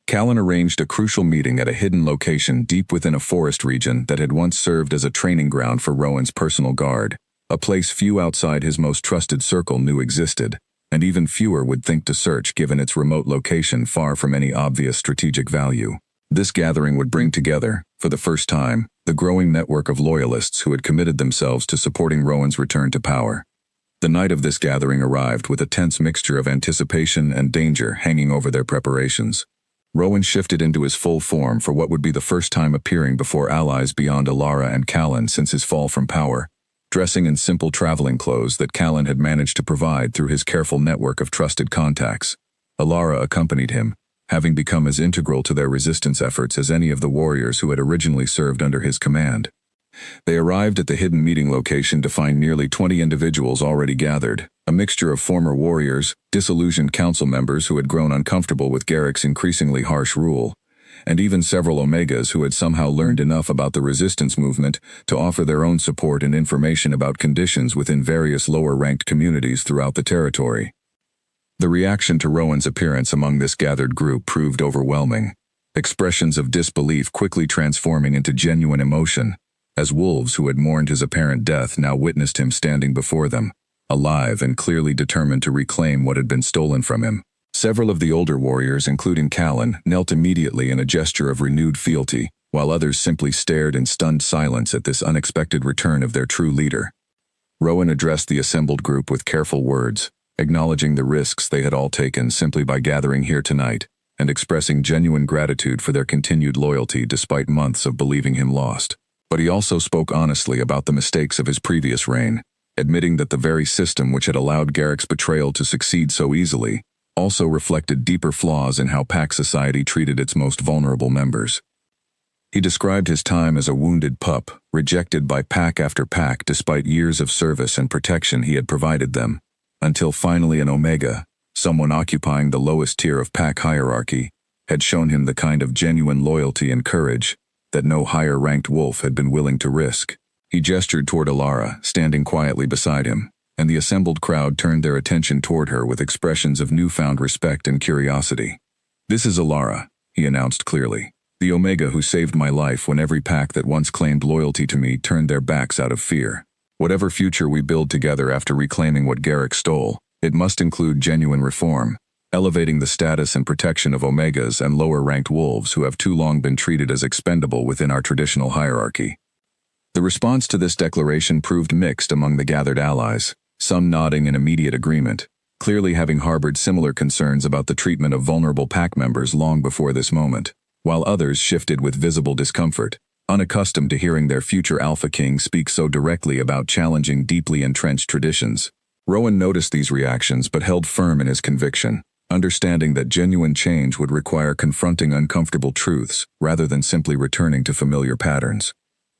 Speaker 1: Callan arranged a crucial meeting at a hidden location deep within a forest region that had once served as a training ground for Rowan's personal guard, a place few outside his most trusted circle knew existed, and even fewer would think to search given its remote location far from any obvious strategic value. This gathering would bring together, for the first time, the growing network of loyalists who had committed themselves to supporting Rowan's return to power. The night of this gathering arrived with a tense mixture of anticipation and danger hanging over their preparations. Rowan shifted into his full form for what would be the first time appearing before allies beyond Alara and Callan since his fall from power, dressing in simple traveling clothes that Callan had managed to provide through his careful network of trusted contacts. Alara accompanied him, having become as integral to their resistance efforts as any of the warriors who had originally served under his command. They arrived at the hidden meeting location to find nearly 20 individuals already gathered, a mixture of former warriors, disillusioned council members who had grown uncomfortable with Garrick's increasingly harsh rule, and even several Omegas who had somehow learned enough about the resistance movement to offer their own support and information about conditions within various lower-ranked communities throughout the territory. The reaction to Rowan's appearance among this gathered group proved overwhelming, expressions of disbelief quickly transforming into genuine emotion, as wolves who had mourned his apparent death now witnessed him standing before them, alive and clearly determined to reclaim what had been stolen from him. Several of the older warriors, including Callan, knelt immediately in a gesture of renewed fealty, while others simply stared in stunned silence at this unexpected return of their true leader. Rowan addressed the assembled group with careful words, acknowledging the risks they had all taken simply by gathering here tonight, and expressing genuine gratitude for their continued loyalty despite months of believing him lost. But he also spoke honestly about the mistakes of his previous reign, admitting that the very system which had allowed Garrick's betrayal to succeed so easily also reflected deeper flaws in how pack society treated its most vulnerable members. He described his time as a wounded pup, rejected by pack after pack despite years of service and protection he had provided them, until finally an Omega, someone occupying the lowest tier of pack hierarchy, had shown him the kind of genuine loyalty and courage that no higher-ranked wolf had been willing to risk. He gestured toward Alara, standing quietly beside him, and the assembled crowd turned their attention toward her with expressions of newfound respect and curiosity. "This is Alara," he announced clearly, "the Omega who saved my life when every pack that once claimed loyalty to me turned their backs out of fear. Whatever future we build together after reclaiming what Garrick stole, it must include genuine reform, elevating the status and protection of Omegas and lower-ranked wolves who have too long been treated as expendable within our traditional hierarchy." The response to this declaration proved mixed among the gathered allies, some nodding in immediate agreement, clearly having harbored similar concerns about the treatment of vulnerable pack members long before this moment, while others shifted with visible discomfort, unaccustomed to hearing their future Alpha King speak so directly about challenging deeply entrenched traditions. Rowan noticed these reactions but held firm in his conviction, understanding that genuine change would require confronting uncomfortable truths rather than simply returning to familiar patterns.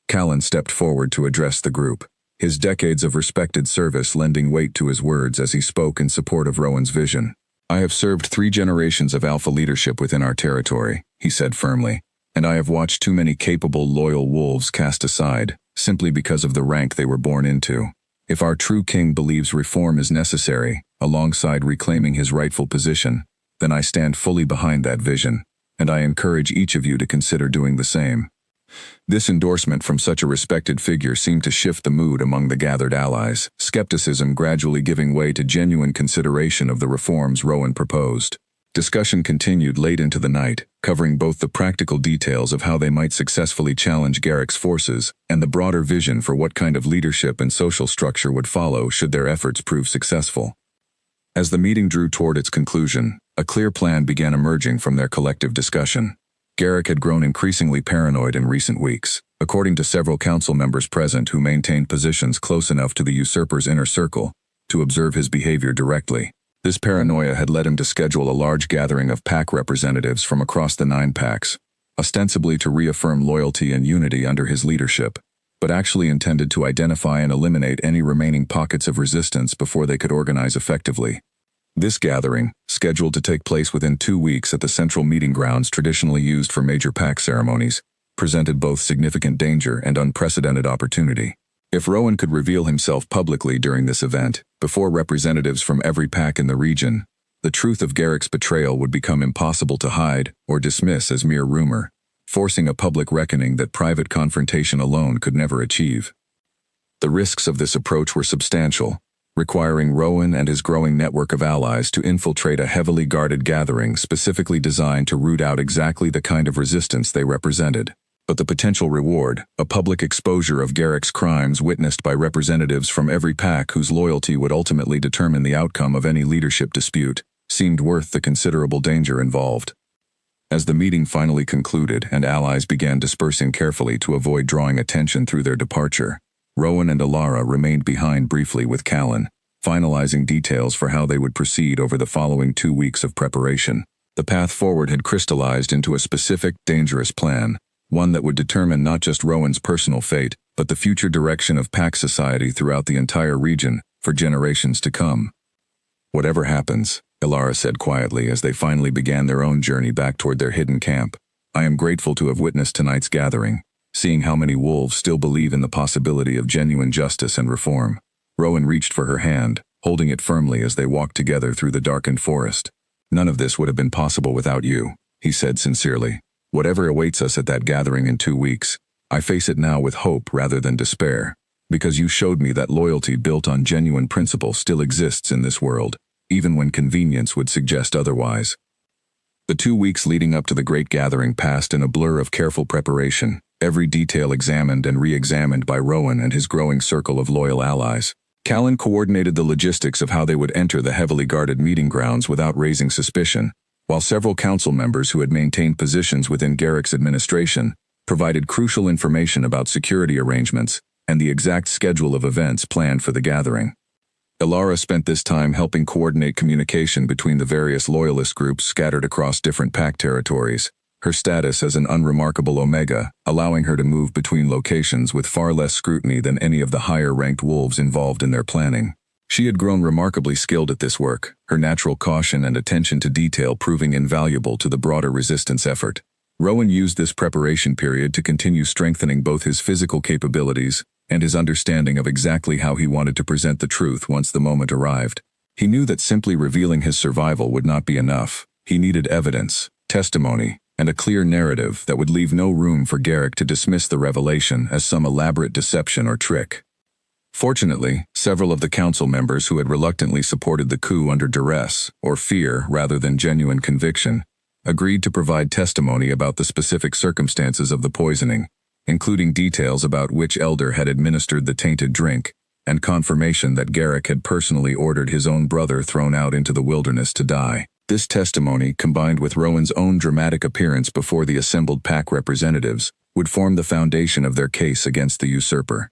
Speaker 1: Callan stepped forward to address the group, his decades of respected service lending weight to his words as he spoke in support of Rowan's vision. "I have served 3 generations of alpha leadership within our territory," he said firmly, "and I have watched too many capable, loyal wolves cast aside, simply because of the rank they were born into. If our true king believes reform is necessary, alongside reclaiming his rightful position, then I stand fully behind that vision, and I encourage each of you to consider doing the same." This endorsement from such a respected figure seemed to shift the mood among the gathered allies, skepticism gradually giving way to genuine consideration of the reforms Rowan proposed. Discussion continued late into the night, covering both the practical details of how they might successfully challenge Garrick's forces and the broader vision for what kind of leadership and social structure would follow should their efforts prove successful. As the meeting drew toward its conclusion, a clear plan began emerging from their collective discussion. Garrick had grown increasingly paranoid in recent weeks, according to several council members present who maintained positions close enough to the usurper's inner circle to observe his behavior directly. This paranoia had led him to schedule a large gathering of pack representatives from across the 9 packs, ostensibly to reaffirm loyalty and unity under his leadership, but actually intended to identify and eliminate any remaining pockets of resistance before they could organize effectively. This gathering, scheduled to take place within 2 weeks at the central meeting grounds traditionally used for major pack ceremonies, presented both significant danger and unprecedented opportunity. If Rowan could reveal himself publicly during this event, before representatives from every pack in the region, the truth of Garrick's betrayal would become impossible to hide or dismiss as mere rumor, forcing a public reckoning that private confrontation alone could never achieve. The risks of this approach were substantial, requiring Rowan and his growing network of allies to infiltrate a heavily guarded gathering specifically designed to root out exactly the kind of resistance they represented. But the potential reward, a public exposure of Garrick's crimes witnessed by representatives from every pack whose loyalty would ultimately determine the outcome of any leadership dispute, seemed worth the considerable danger involved. As the meeting finally concluded and allies began dispersing carefully to avoid drawing attention through their departure, Rowan and Alara remained behind briefly with Callan, finalizing details for how they would proceed over the following 2 weeks of preparation. The path forward had crystallized into a specific, dangerous plan, one that would determine not just Rowan's personal fate, but the future direction of pack society throughout the entire region for generations to come. "Whatever happens," Alara said quietly as they finally began their own journey back toward their hidden camp, "I am grateful to have witnessed tonight's gathering, seeing how many wolves still believe in the possibility of genuine justice and reform." Rowan reached for her hand, holding it firmly as they walked together through the darkened forest. "None of this would have been possible without you," he said sincerely. "Whatever awaits us at that gathering in 2 weeks, I face it now with hope rather than despair, because you showed me that loyalty built on genuine principle still exists in this world, even when convenience would suggest otherwise." The 2 weeks leading up to the great gathering passed in a blur of careful preparation, every detail examined and re-examined by Rowan and his growing circle of loyal allies. Callan coordinated the logistics of how they would enter the heavily guarded meeting grounds without raising suspicion, while several council members who had maintained positions within Garrick's administration provided crucial information about security arrangements and the exact schedule of events planned for the gathering. Alara spent this time helping coordinate communication between the various loyalist groups scattered across different pack territories, her status as an unremarkable Omega allowing her to move between locations with far less scrutiny than any of the higher-ranked wolves involved in their planning. She had grown remarkably skilled at this work, her natural caution and attention to detail proving invaluable to the broader resistance effort. Rowan used this preparation period to continue strengthening both his physical capabilities and his understanding of exactly how he wanted to present the truth once the moment arrived. He knew that simply revealing his survival would not be enough. He needed evidence, testimony, and a clear narrative that would leave no room for Garrick to dismiss the revelation as some elaborate deception or trick. Fortunately, several of the council members who had reluctantly supported the coup under duress, or fear rather than genuine conviction, agreed to provide testimony about the specific circumstances of the poisoning, including details about which elder had administered the tainted drink, and confirmation that Garrick had personally ordered his own brother thrown out into the wilderness to die. This testimony, combined with Rowan's own dramatic appearance before the assembled pack representatives, would form the foundation of their case against the usurper.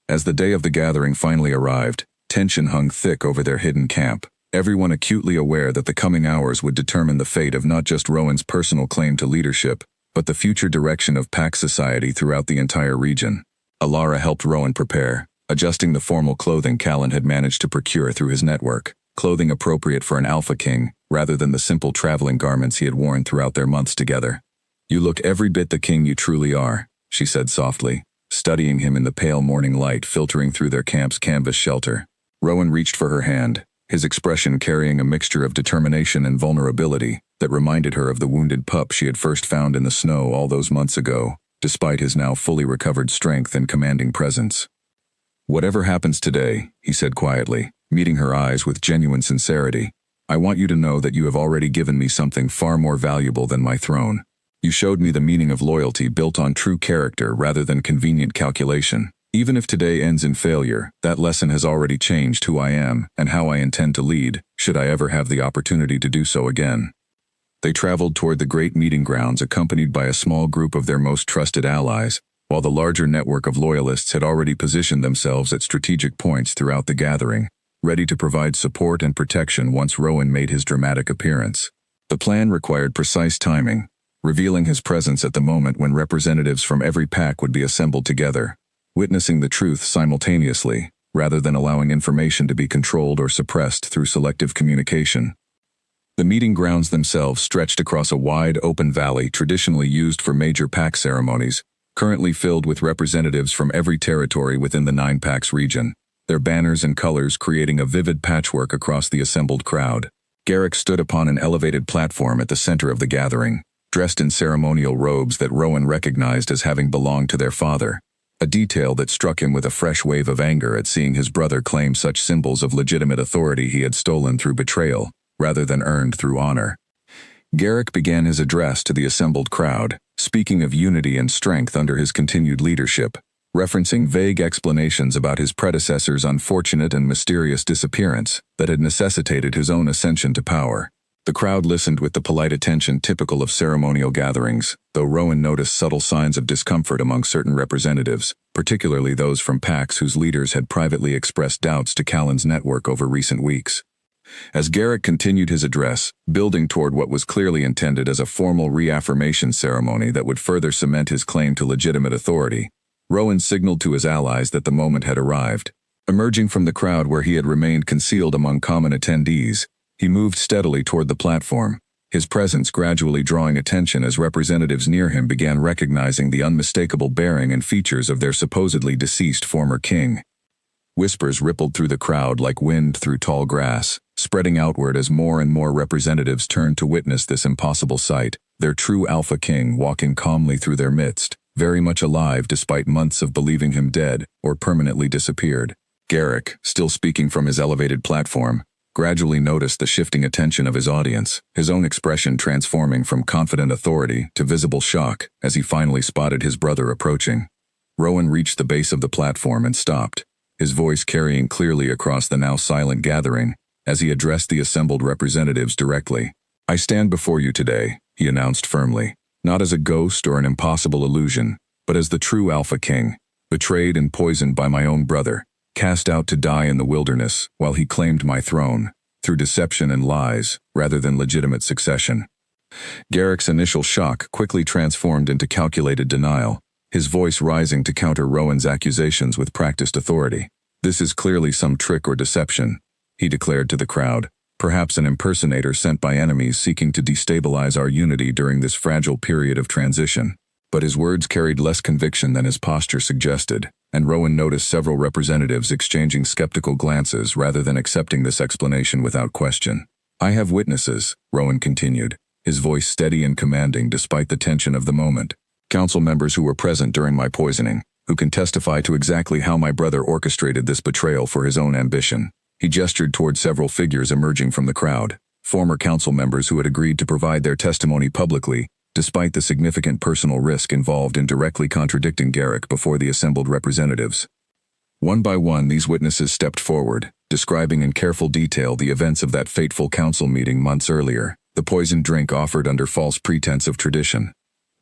Speaker 1: As the day of the gathering finally arrived, tension hung thick over their hidden camp. everyone acutely aware that the coming hours would determine the fate of not just Rowan's personal claim to leadership, but the future direction of Pax society throughout the entire region. Alara helped Rowan prepare, adjusting the formal clothing Callan had managed to procure through his network, clothing appropriate for an Alpha King, rather than the simple traveling garments he had worn throughout their months together. "You look every bit the king you truly are," she said softly, studying him in the pale morning light filtering through their camp's canvas shelter. Rowan reached for her hand, his expression carrying a mixture of determination and vulnerability that reminded her of the wounded pup she had first found in the snow all those months ago, despite his now fully recovered strength and commanding presence. "Whatever happens today," he said quietly, meeting her eyes with genuine sincerity, "I want you to know that you have already given me something far more valuable than my throne. You showed me the meaning of loyalty built on true character rather than convenient calculation. Even if today ends in failure, that lesson has already changed who I am and how I intend to lead, should I ever have the opportunity to do so again." They traveled toward the great meeting grounds accompanied by a small group of their most trusted allies, while the larger network of loyalists had already positioned themselves at strategic points throughout the gathering, ready to provide support and protection once Rowan made his dramatic appearance. The plan required precise timing, revealing his presence at the moment when representatives from every pack would be assembled together, witnessing the truth simultaneously, rather than allowing information to be controlled or suppressed through selective communication. The meeting grounds themselves stretched across a wide, open valley traditionally used for major pack ceremonies, currently filled with representatives from every territory within the 9 Pax region, their banners and colors creating a vivid patchwork across the assembled crowd. Garrick stood upon an elevated platform at the center of the gathering, dressed in ceremonial robes that Rowan recognized as having belonged to their father, a detail that struck him with a fresh wave of anger at seeing his brother claim such symbols of legitimate authority he had stolen through betrayal, rather than earned through honor. Garrick began his address to the assembled crowd, speaking of unity and strength under his continued leadership, referencing vague explanations about his predecessor's unfortunate and mysterious disappearance that had necessitated his own ascension to power. The crowd listened with the polite attention typical of ceremonial gatherings, though Rowan noticed subtle signs of discomfort among certain representatives, particularly those from packs whose leaders had privately expressed doubts to Callan's network over recent weeks. As Garrick continued his address, building toward what was clearly intended as a formal reaffirmation ceremony that would further cement his claim to legitimate authority, Rowan signaled to his allies that the moment had arrived. Emerging from the crowd where he had remained concealed among common attendees, he moved steadily toward the platform, his presence gradually drawing attention as representatives near him began recognizing the unmistakable bearing and features of their supposedly deceased former king. Whispers rippled through the crowd like wind through tall grass, spreading outward as more and more representatives turned to witness this impossible sight, their true Alpha King walking calmly through their midst, very much alive despite months of believing him dead or permanently disappeared. Garrick, still speaking from his elevated platform, gradually noticed the shifting attention of his audience, his own expression transforming from confident authority to visible shock as he finally spotted his brother approaching. Rowan reached the base of the platform and stopped, his voice carrying clearly across the now silent gathering as he addressed the assembled representatives directly. "I stand before you today," he announced firmly, "not as a ghost or an impossible illusion, but as the true Alpha King, betrayed and poisoned by my own brother, cast out to die in the wilderness while he claimed my throne, through deception and lies, rather than legitimate succession." Garrick's initial shock quickly transformed into calculated denial, his voice rising to counter Rowan's accusations with practiced authority. "This is clearly some trick or deception," he declared to the crowd, "perhaps an impersonator sent by enemies seeking to destabilize our unity during this fragile period of transition." But his words carried less conviction than his posture suggested, and Rowan noticed several representatives exchanging skeptical glances rather than accepting this explanation without question. "I have witnesses," Rowan continued, his voice steady and commanding despite the tension of the moment. "Council members who were present during my poisoning, who can testify to exactly how my brother orchestrated this betrayal for his own ambition." He gestured toward several figures emerging from the crowd, former council members who had agreed to provide their testimony publicly, despite the significant personal risk involved in directly contradicting Garrick before the assembled representatives. One by one, these witnesses stepped forward, describing in careful detail the events of that fateful council meeting months earlier, the poisoned drink offered under false pretense of tradition,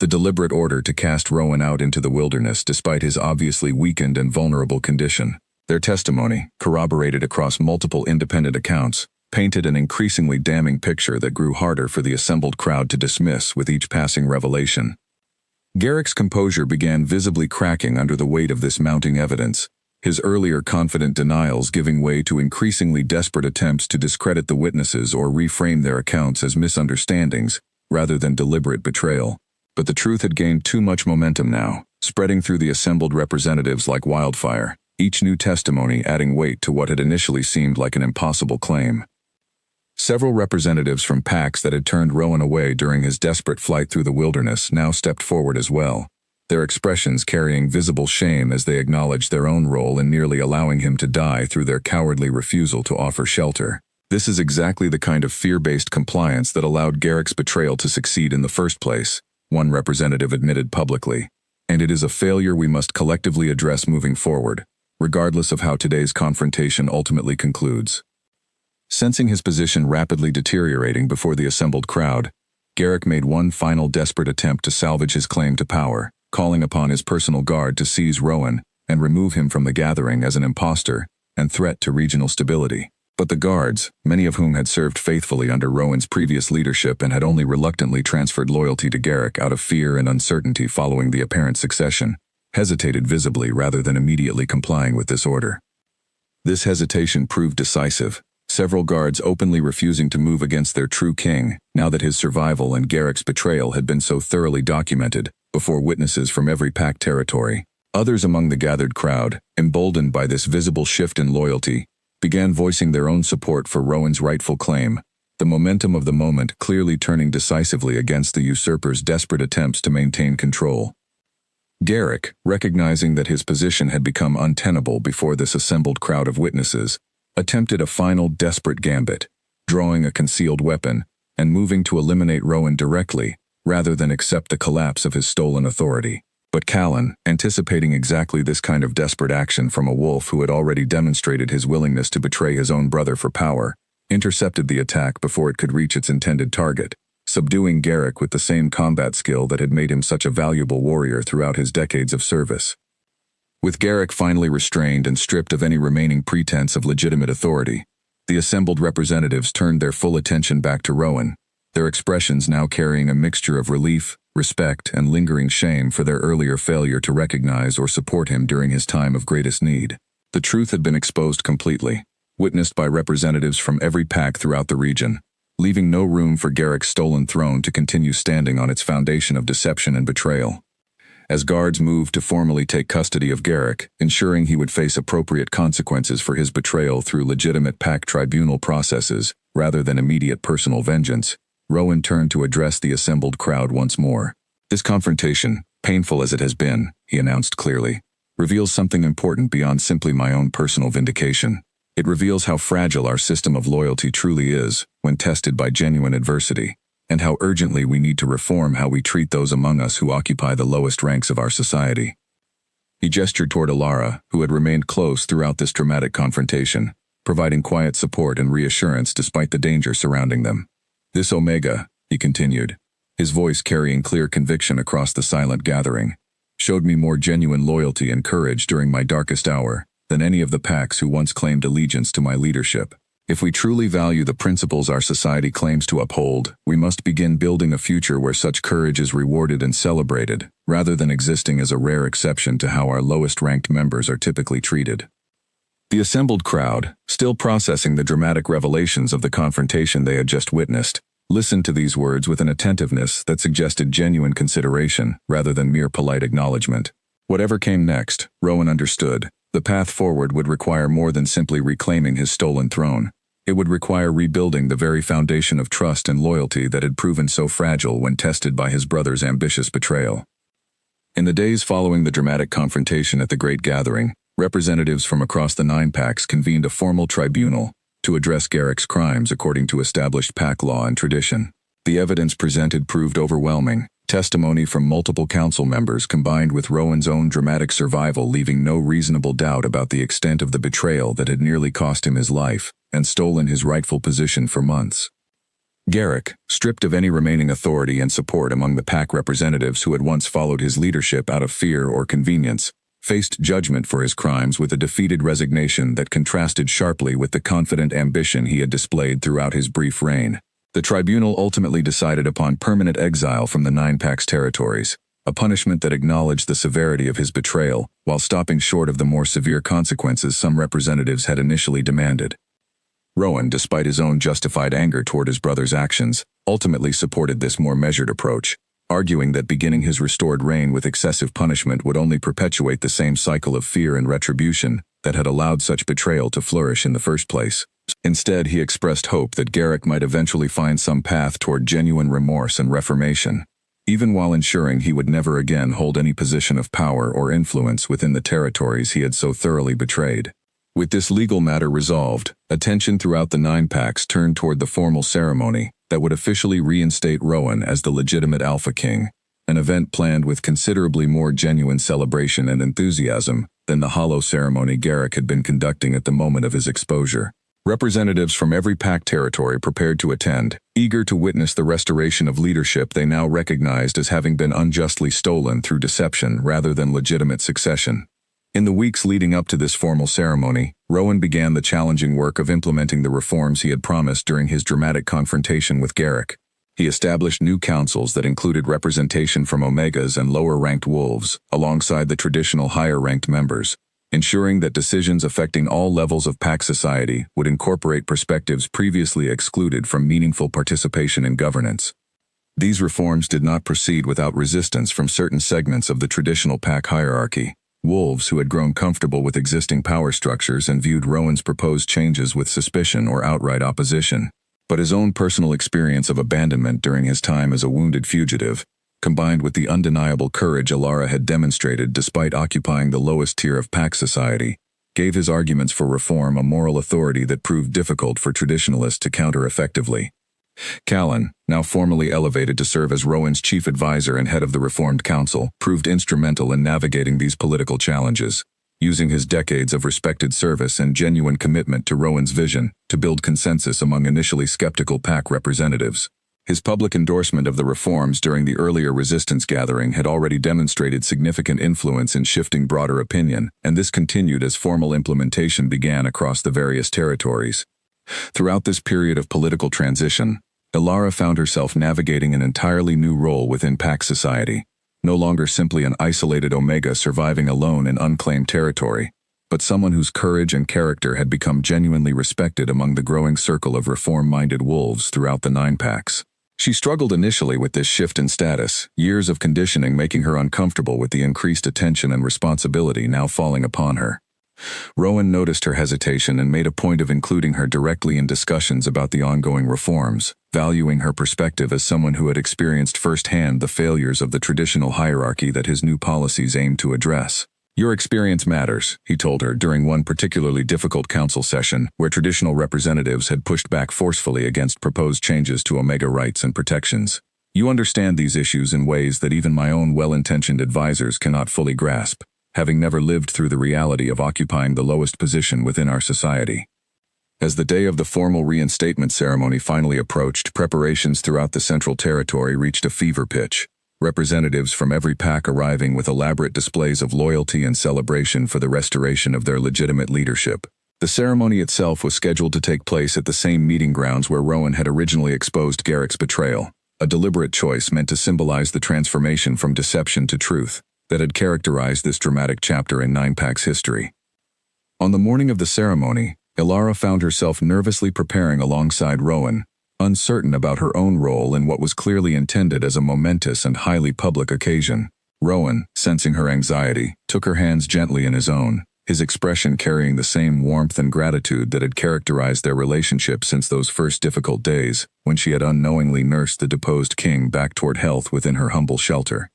Speaker 1: the deliberate order to cast Rowan out into the wilderness despite his obviously weakened and vulnerable condition. Their testimony, corroborated across multiple independent accounts, painted an increasingly damning picture that grew harder for the assembled crowd to dismiss with each passing revelation. Garrick's composure began visibly cracking under the weight of this mounting evidence, his earlier confident denials giving way to increasingly desperate attempts to discredit the witnesses or reframe their accounts as misunderstandings, rather than deliberate betrayal. But the truth had gained too much momentum now, spreading through the assembled representatives like wildfire, each new testimony adding weight to what had initially seemed like an impossible claim. Several representatives from packs that had turned Rowan away during his desperate flight through the wilderness now stepped forward as well, their expressions carrying visible shame as they acknowledged their own role in nearly allowing him to die through their cowardly refusal to offer shelter. This is exactly the kind of fear-based compliance that allowed Garrick's betrayal to succeed in the first place, one representative admitted publicly. And it is a failure we must collectively address moving forward, regardless of how today's confrontation ultimately concludes. Sensing his position rapidly deteriorating before the assembled crowd, Garrick made one final desperate attempt to salvage his claim to power, calling upon his personal guard to seize Rowan and remove him from the gathering as an imposter and threat to regional stability. But the guards, many of whom had served faithfully under Rowan's previous leadership and had only reluctantly transferred loyalty to Garrick out of fear and uncertainty following the apparent succession, hesitated visibly rather than immediately complying with this order. This hesitation proved decisive, several guards openly refusing to move against their true king, now that his survival and Garrick's betrayal had been so thoroughly documented, before witnesses from every pack territory. Others among the gathered crowd, emboldened by this visible shift in loyalty, began voicing their own support for Rowan's rightful claim, the momentum of the moment clearly turning decisively against the usurper's desperate attempts to maintain control. Garrick, recognizing that his position had become untenable before this assembled crowd of witnesses, attempted a final desperate gambit, drawing a concealed weapon and moving to eliminate Rowan directly, rather than accept the collapse of his stolen authority. But Callan, anticipating exactly this kind of desperate action from a wolf who had already demonstrated his willingness to betray his own brother for power, intercepted the attack before it could reach its intended target, subduing Garrick with the same combat skill that had made him such a valuable warrior throughout his decades of service. With Garrick finally restrained and stripped of any remaining pretense of legitimate authority, the assembled representatives turned their full attention back to Rowan, their expressions now carrying a mixture of relief, respect, and lingering shame for their earlier failure to recognize or support him during his time of greatest need. The truth had been exposed completely, witnessed by representatives from every pack throughout the region, leaving no room for Garrick's stolen throne to continue standing on its foundation of deception and betrayal. As guards moved to formally take custody of Garrick, ensuring he would face appropriate consequences for his betrayal through legitimate pack tribunal processes, rather than immediate personal vengeance, Rowan turned to address the assembled crowd once more. This confrontation, painful as it has been, he announced clearly, reveals something important beyond simply my own personal vindication. It reveals how fragile our system of loyalty truly is when tested by genuine adversity, and how urgently we need to reform how we treat those among us who occupy the lowest ranks of our society. He gestured toward Alara, who had remained close throughout this dramatic confrontation, providing quiet support and reassurance despite the danger surrounding them. This Omega, he continued, his voice carrying clear conviction across the silent gathering, showed me more genuine loyalty and courage during my darkest hour than any of the packs who once claimed allegiance to my leadership. If we truly value the principles our society claims to uphold, we must begin building a future where such courage is rewarded and celebrated, rather than existing as a rare exception to how our lowest-ranked members are typically treated. The assembled crowd, still processing the dramatic revelations of the confrontation they had just witnessed, listened to these words with an attentiveness that suggested genuine consideration rather than mere polite acknowledgement. Whatever came next, Rowan understood, the path forward would require more than simply reclaiming his stolen throne. It would require rebuilding the very foundation of trust and loyalty that had proven so fragile when tested by his brother's ambitious betrayal. In the days following the dramatic confrontation at the Great Gathering, representatives from across the 9 packs convened a formal tribunal to address Garrick's crimes according to established pack law and tradition. The evidence presented proved overwhelming, testimony from multiple council members combined with Rowan's own dramatic survival leaving no reasonable doubt about the extent of the betrayal that had nearly cost him his life and stolen his rightful position for months. Garrick, stripped of any remaining authority and support among the pack representatives who had once followed his leadership out of fear or convenience, faced judgment for his crimes with a defeated resignation that contrasted sharply with the confident ambition he had displayed throughout his brief reign. The tribunal ultimately decided upon permanent exile from the Nine Pax territories, a punishment that acknowledged the severity of his betrayal, while stopping short of the more severe consequences some representatives had initially demanded. Rowan, despite his own justified anger toward his brother's actions, ultimately supported this more measured approach, arguing that beginning his restored reign with excessive punishment would only perpetuate the same cycle of fear and retribution that had allowed such betrayal to flourish in the first place. Instead, he expressed hope that Garrick might eventually find some path toward genuine remorse and reformation, even while ensuring he would never again hold any position of power or influence within the territories he had so thoroughly betrayed. With this legal matter resolved, attention throughout the Nine Pax turned toward the formal ceremony that would officially reinstate Rowan as the legitimate Alpha King, an event planned with considerably more genuine celebration and enthusiasm than the hollow ceremony Garrick had been conducting at the moment of his exposure. Representatives from every pack territory prepared to attend, eager to witness the restoration of leadership they now recognized as having been unjustly stolen through deception rather than legitimate succession. In the weeks leading up to this formal ceremony, Rowan began the challenging work of implementing the reforms he had promised during his dramatic confrontation with Garrick. He established new councils that included representation from Omegas and lower-ranked wolves, alongside the traditional higher-ranked members, ensuring that decisions affecting all levels of pack society would incorporate perspectives previously excluded from meaningful participation in governance. These reforms did not proceed without resistance from certain segments of the traditional pack hierarchy. Wolves who had grown comfortable with existing power structures and viewed Rowan's proposed changes with suspicion or outright opposition. But his own personal experience of abandonment during his time as a wounded fugitive, combined with the undeniable courage Alara had demonstrated despite occupying the lowest tier of pack society, gave his arguments for reform a moral authority that proved difficult for traditionalists to counter effectively. Callan, now formally elevated to serve as Rowan's chief advisor and head of the Reformed Council, proved instrumental in navigating these political challenges, using his decades of respected service and genuine commitment to Rowan's vision to build consensus among initially skeptical pack representatives. His public endorsement of the reforms during the earlier resistance gathering had already demonstrated significant influence in shifting broader opinion, and this continued as formal implementation began across the various territories. Throughout this period of political transition, Alara found herself navigating an entirely new role within pack society, no longer simply an isolated Omega surviving alone in unclaimed territory, but someone whose courage and character had become genuinely respected among the growing circle of reform-minded wolves throughout the Nine Pax. She struggled initially with this shift in status, years of conditioning making her uncomfortable with the increased attention and responsibility now falling upon her. Rowan noticed her hesitation and made a point of including her directly in discussions about the ongoing reforms, valuing her perspective as someone who had experienced firsthand the failures of the traditional hierarchy that his new policies aimed to address. "Your experience matters," he told her during one particularly difficult council session where traditional representatives had pushed back forcefully against proposed changes to Omega rights and protections. "You understand these issues in ways that even my own well-intentioned advisors cannot fully grasp, having never lived through the reality of occupying the lowest position within our society." As the day of the formal reinstatement ceremony finally approached, preparations throughout the Central Territory reached a fever pitch, representatives from every pack arriving with elaborate displays of loyalty and celebration for the restoration of their legitimate leadership. The ceremony itself was scheduled to take place at the same meeting grounds where Rowan had originally exposed Garrick's betrayal, a deliberate choice meant to symbolize the transformation from deception to truth that had characterized this dramatic chapter in Nine Pack's history. On the morning of the ceremony, Alara found herself nervously preparing alongside Rowan, uncertain about her own role in what was clearly intended as a momentous and highly public occasion. Rowan, sensing her anxiety, took her hands gently in his own, his expression carrying the same warmth and gratitude that had characterized their relationship since those first difficult days, when she had unknowingly nursed the deposed king back toward health within her humble shelter.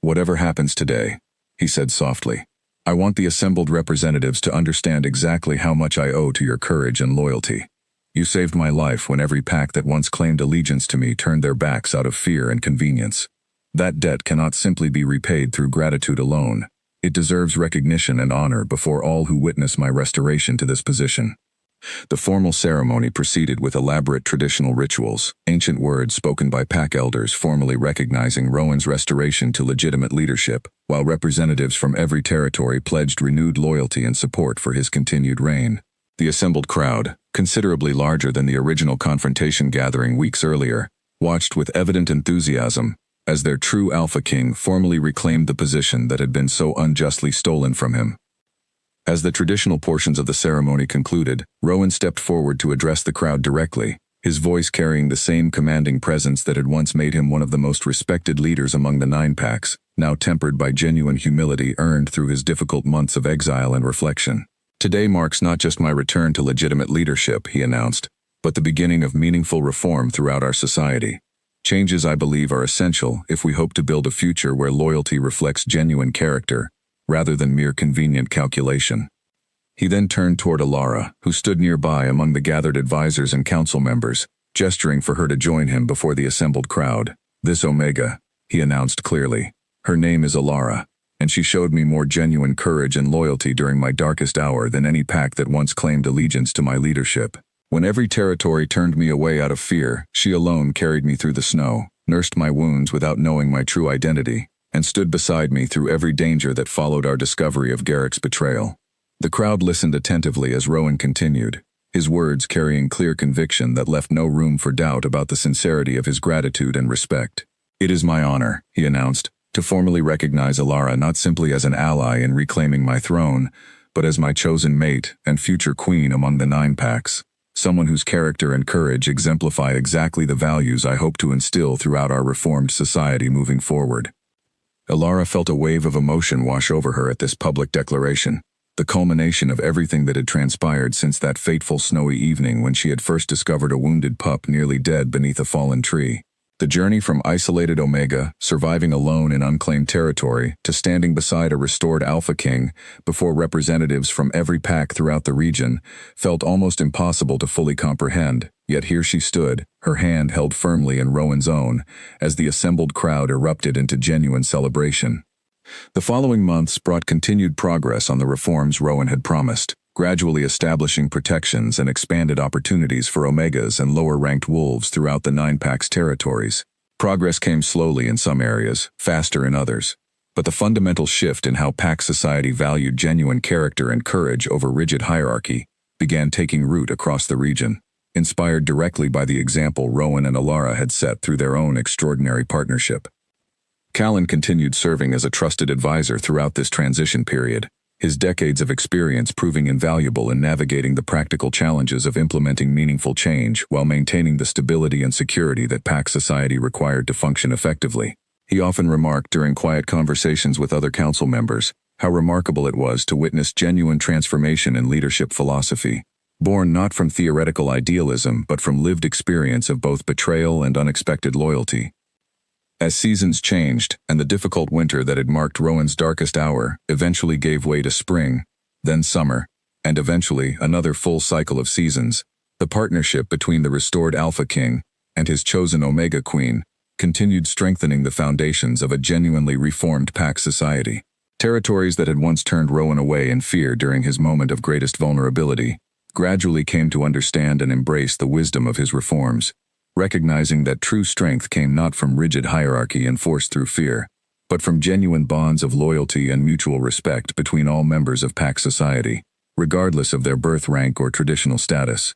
Speaker 1: "Whatever happens today," he said softly, "I want the assembled representatives to understand exactly how much I owe to your courage and loyalty. You saved my life when every pack that once claimed allegiance to me turned their backs out of fear and convenience. That debt cannot simply be repaid through gratitude alone. It deserves recognition and honor before all who witness my restoration to this position." The formal ceremony proceeded with elaborate traditional rituals, ancient words spoken by pack elders formally recognizing Rowan's restoration to legitimate leadership, while representatives from every territory pledged renewed loyalty and support for his continued reign. The assembled crowd, considerably larger than the original confrontation gathering weeks earlier, watched with evident enthusiasm as their true Alpha King formally reclaimed the position that had been so unjustly stolen from him. As the traditional portions of the ceremony concluded, Rowan stepped forward to address the crowd directly, his voice carrying the same commanding presence that had once made him one of the most respected leaders among the Nine Packs, now tempered by genuine humility earned through his difficult months of exile and reflection. "Today marks not just my return to legitimate leadership," he announced, "but the beginning of meaningful reform throughout our society. Changes I believe are essential if we hope to build a future where loyalty reflects genuine character, rather than mere convenient calculation." He then turned toward Alara, who stood nearby among the gathered advisors and council members, gesturing for her to join him before the assembled crowd. "This Omega," he announced clearly. "Her name is Alara, and she showed me more genuine courage and loyalty during my darkest hour than any pack that once claimed allegiance to my leadership. When every territory turned me away out of fear, she alone carried me through the snow, nursed my wounds without knowing my true identity, and stood beside me through every danger that followed our discovery of Garrick's betrayal." The crowd listened attentively as Rowan continued, his words carrying clear conviction that left no room for doubt about the sincerity of his gratitude and respect. "It is my honor," he announced, "to formally recognize Alara not simply as an ally in reclaiming my throne, but as my chosen mate and future queen among the Nine Packs. Someone whose character and courage exemplify exactly the values I hope to instill throughout our reformed society moving forward." Alara felt a wave of emotion wash over her at this public declaration, the culmination of everything that had transpired since that fateful snowy evening when she had first discovered a wounded pup nearly dead beneath a fallen tree. The journey from isolated Omega, surviving alone in unclaimed territory, to standing beside a restored Alpha King before representatives from every pack throughout the region, felt almost impossible to fully comprehend, yet here she stood, her hand held firmly in Rowan's own, as the assembled crowd erupted into genuine celebration. The following months brought continued progress on the reforms Rowan had promised, gradually establishing protections and expanded opportunities for Omegas and lower-ranked wolves throughout the Nine Packs' territories. Progress came slowly in some areas, faster in others, but the fundamental shift in how pack society valued genuine character and courage over rigid hierarchy began taking root across the region, inspired directly by the example Rowan and Alara had set through their own extraordinary partnership. Callan continued serving as a trusted advisor throughout this transition period, his decades of experience proving invaluable in navigating the practical challenges of implementing meaningful change while maintaining the stability and security that pack society required to function effectively. He often remarked during quiet conversations with other council members how remarkable it was to witness genuine transformation in leadership philosophy, born not from theoretical idealism but from lived experience of both betrayal and unexpected loyalty. As seasons changed, and the difficult winter that had marked Rowan's darkest hour eventually gave way to spring, then summer, and eventually another full cycle of seasons, the partnership between the restored Alpha King and his chosen Omega Queen continued strengthening the foundations of a genuinely reformed pack society. Territories that had once turned Rowan away in fear during his moment of greatest vulnerability gradually came to understand and embrace the wisdom of his reforms, recognizing that true strength came not from rigid hierarchy enforced through fear, but from genuine bonds of loyalty and mutual respect between all members of pack society, regardless of their birth rank or traditional status.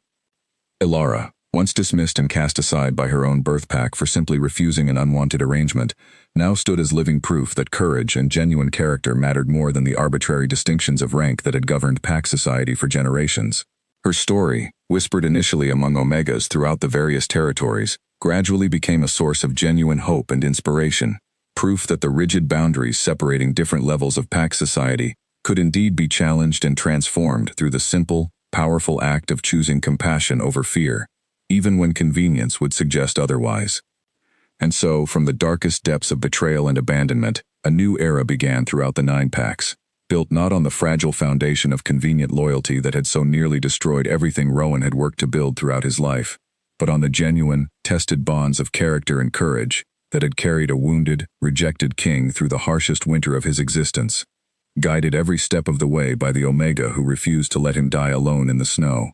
Speaker 1: Alara, once dismissed and cast aside by her own birth pack for simply refusing an unwanted arrangement, now stood as living proof that courage and genuine character mattered more than the arbitrary distinctions of rank that had governed pack society for generations. Her story, whispered initially among Omegas throughout the various territories, gradually became a source of genuine hope and inspiration, proof that the rigid boundaries separating different levels of pack society could indeed be challenged and transformed through the simple, powerful act of choosing compassion over fear, even when convenience would suggest otherwise. And so, from the darkest depths of betrayal and abandonment, a new era began throughout the Nine Packs, built not on the fragile foundation of convenient loyalty that had so nearly destroyed everything Rowan had worked to build throughout his life, but on the genuine, tested bonds of character and courage that had carried a wounded, rejected king through the harshest winter of his existence, guided every step of the way by the Omega who refused to let him die alone in the snow.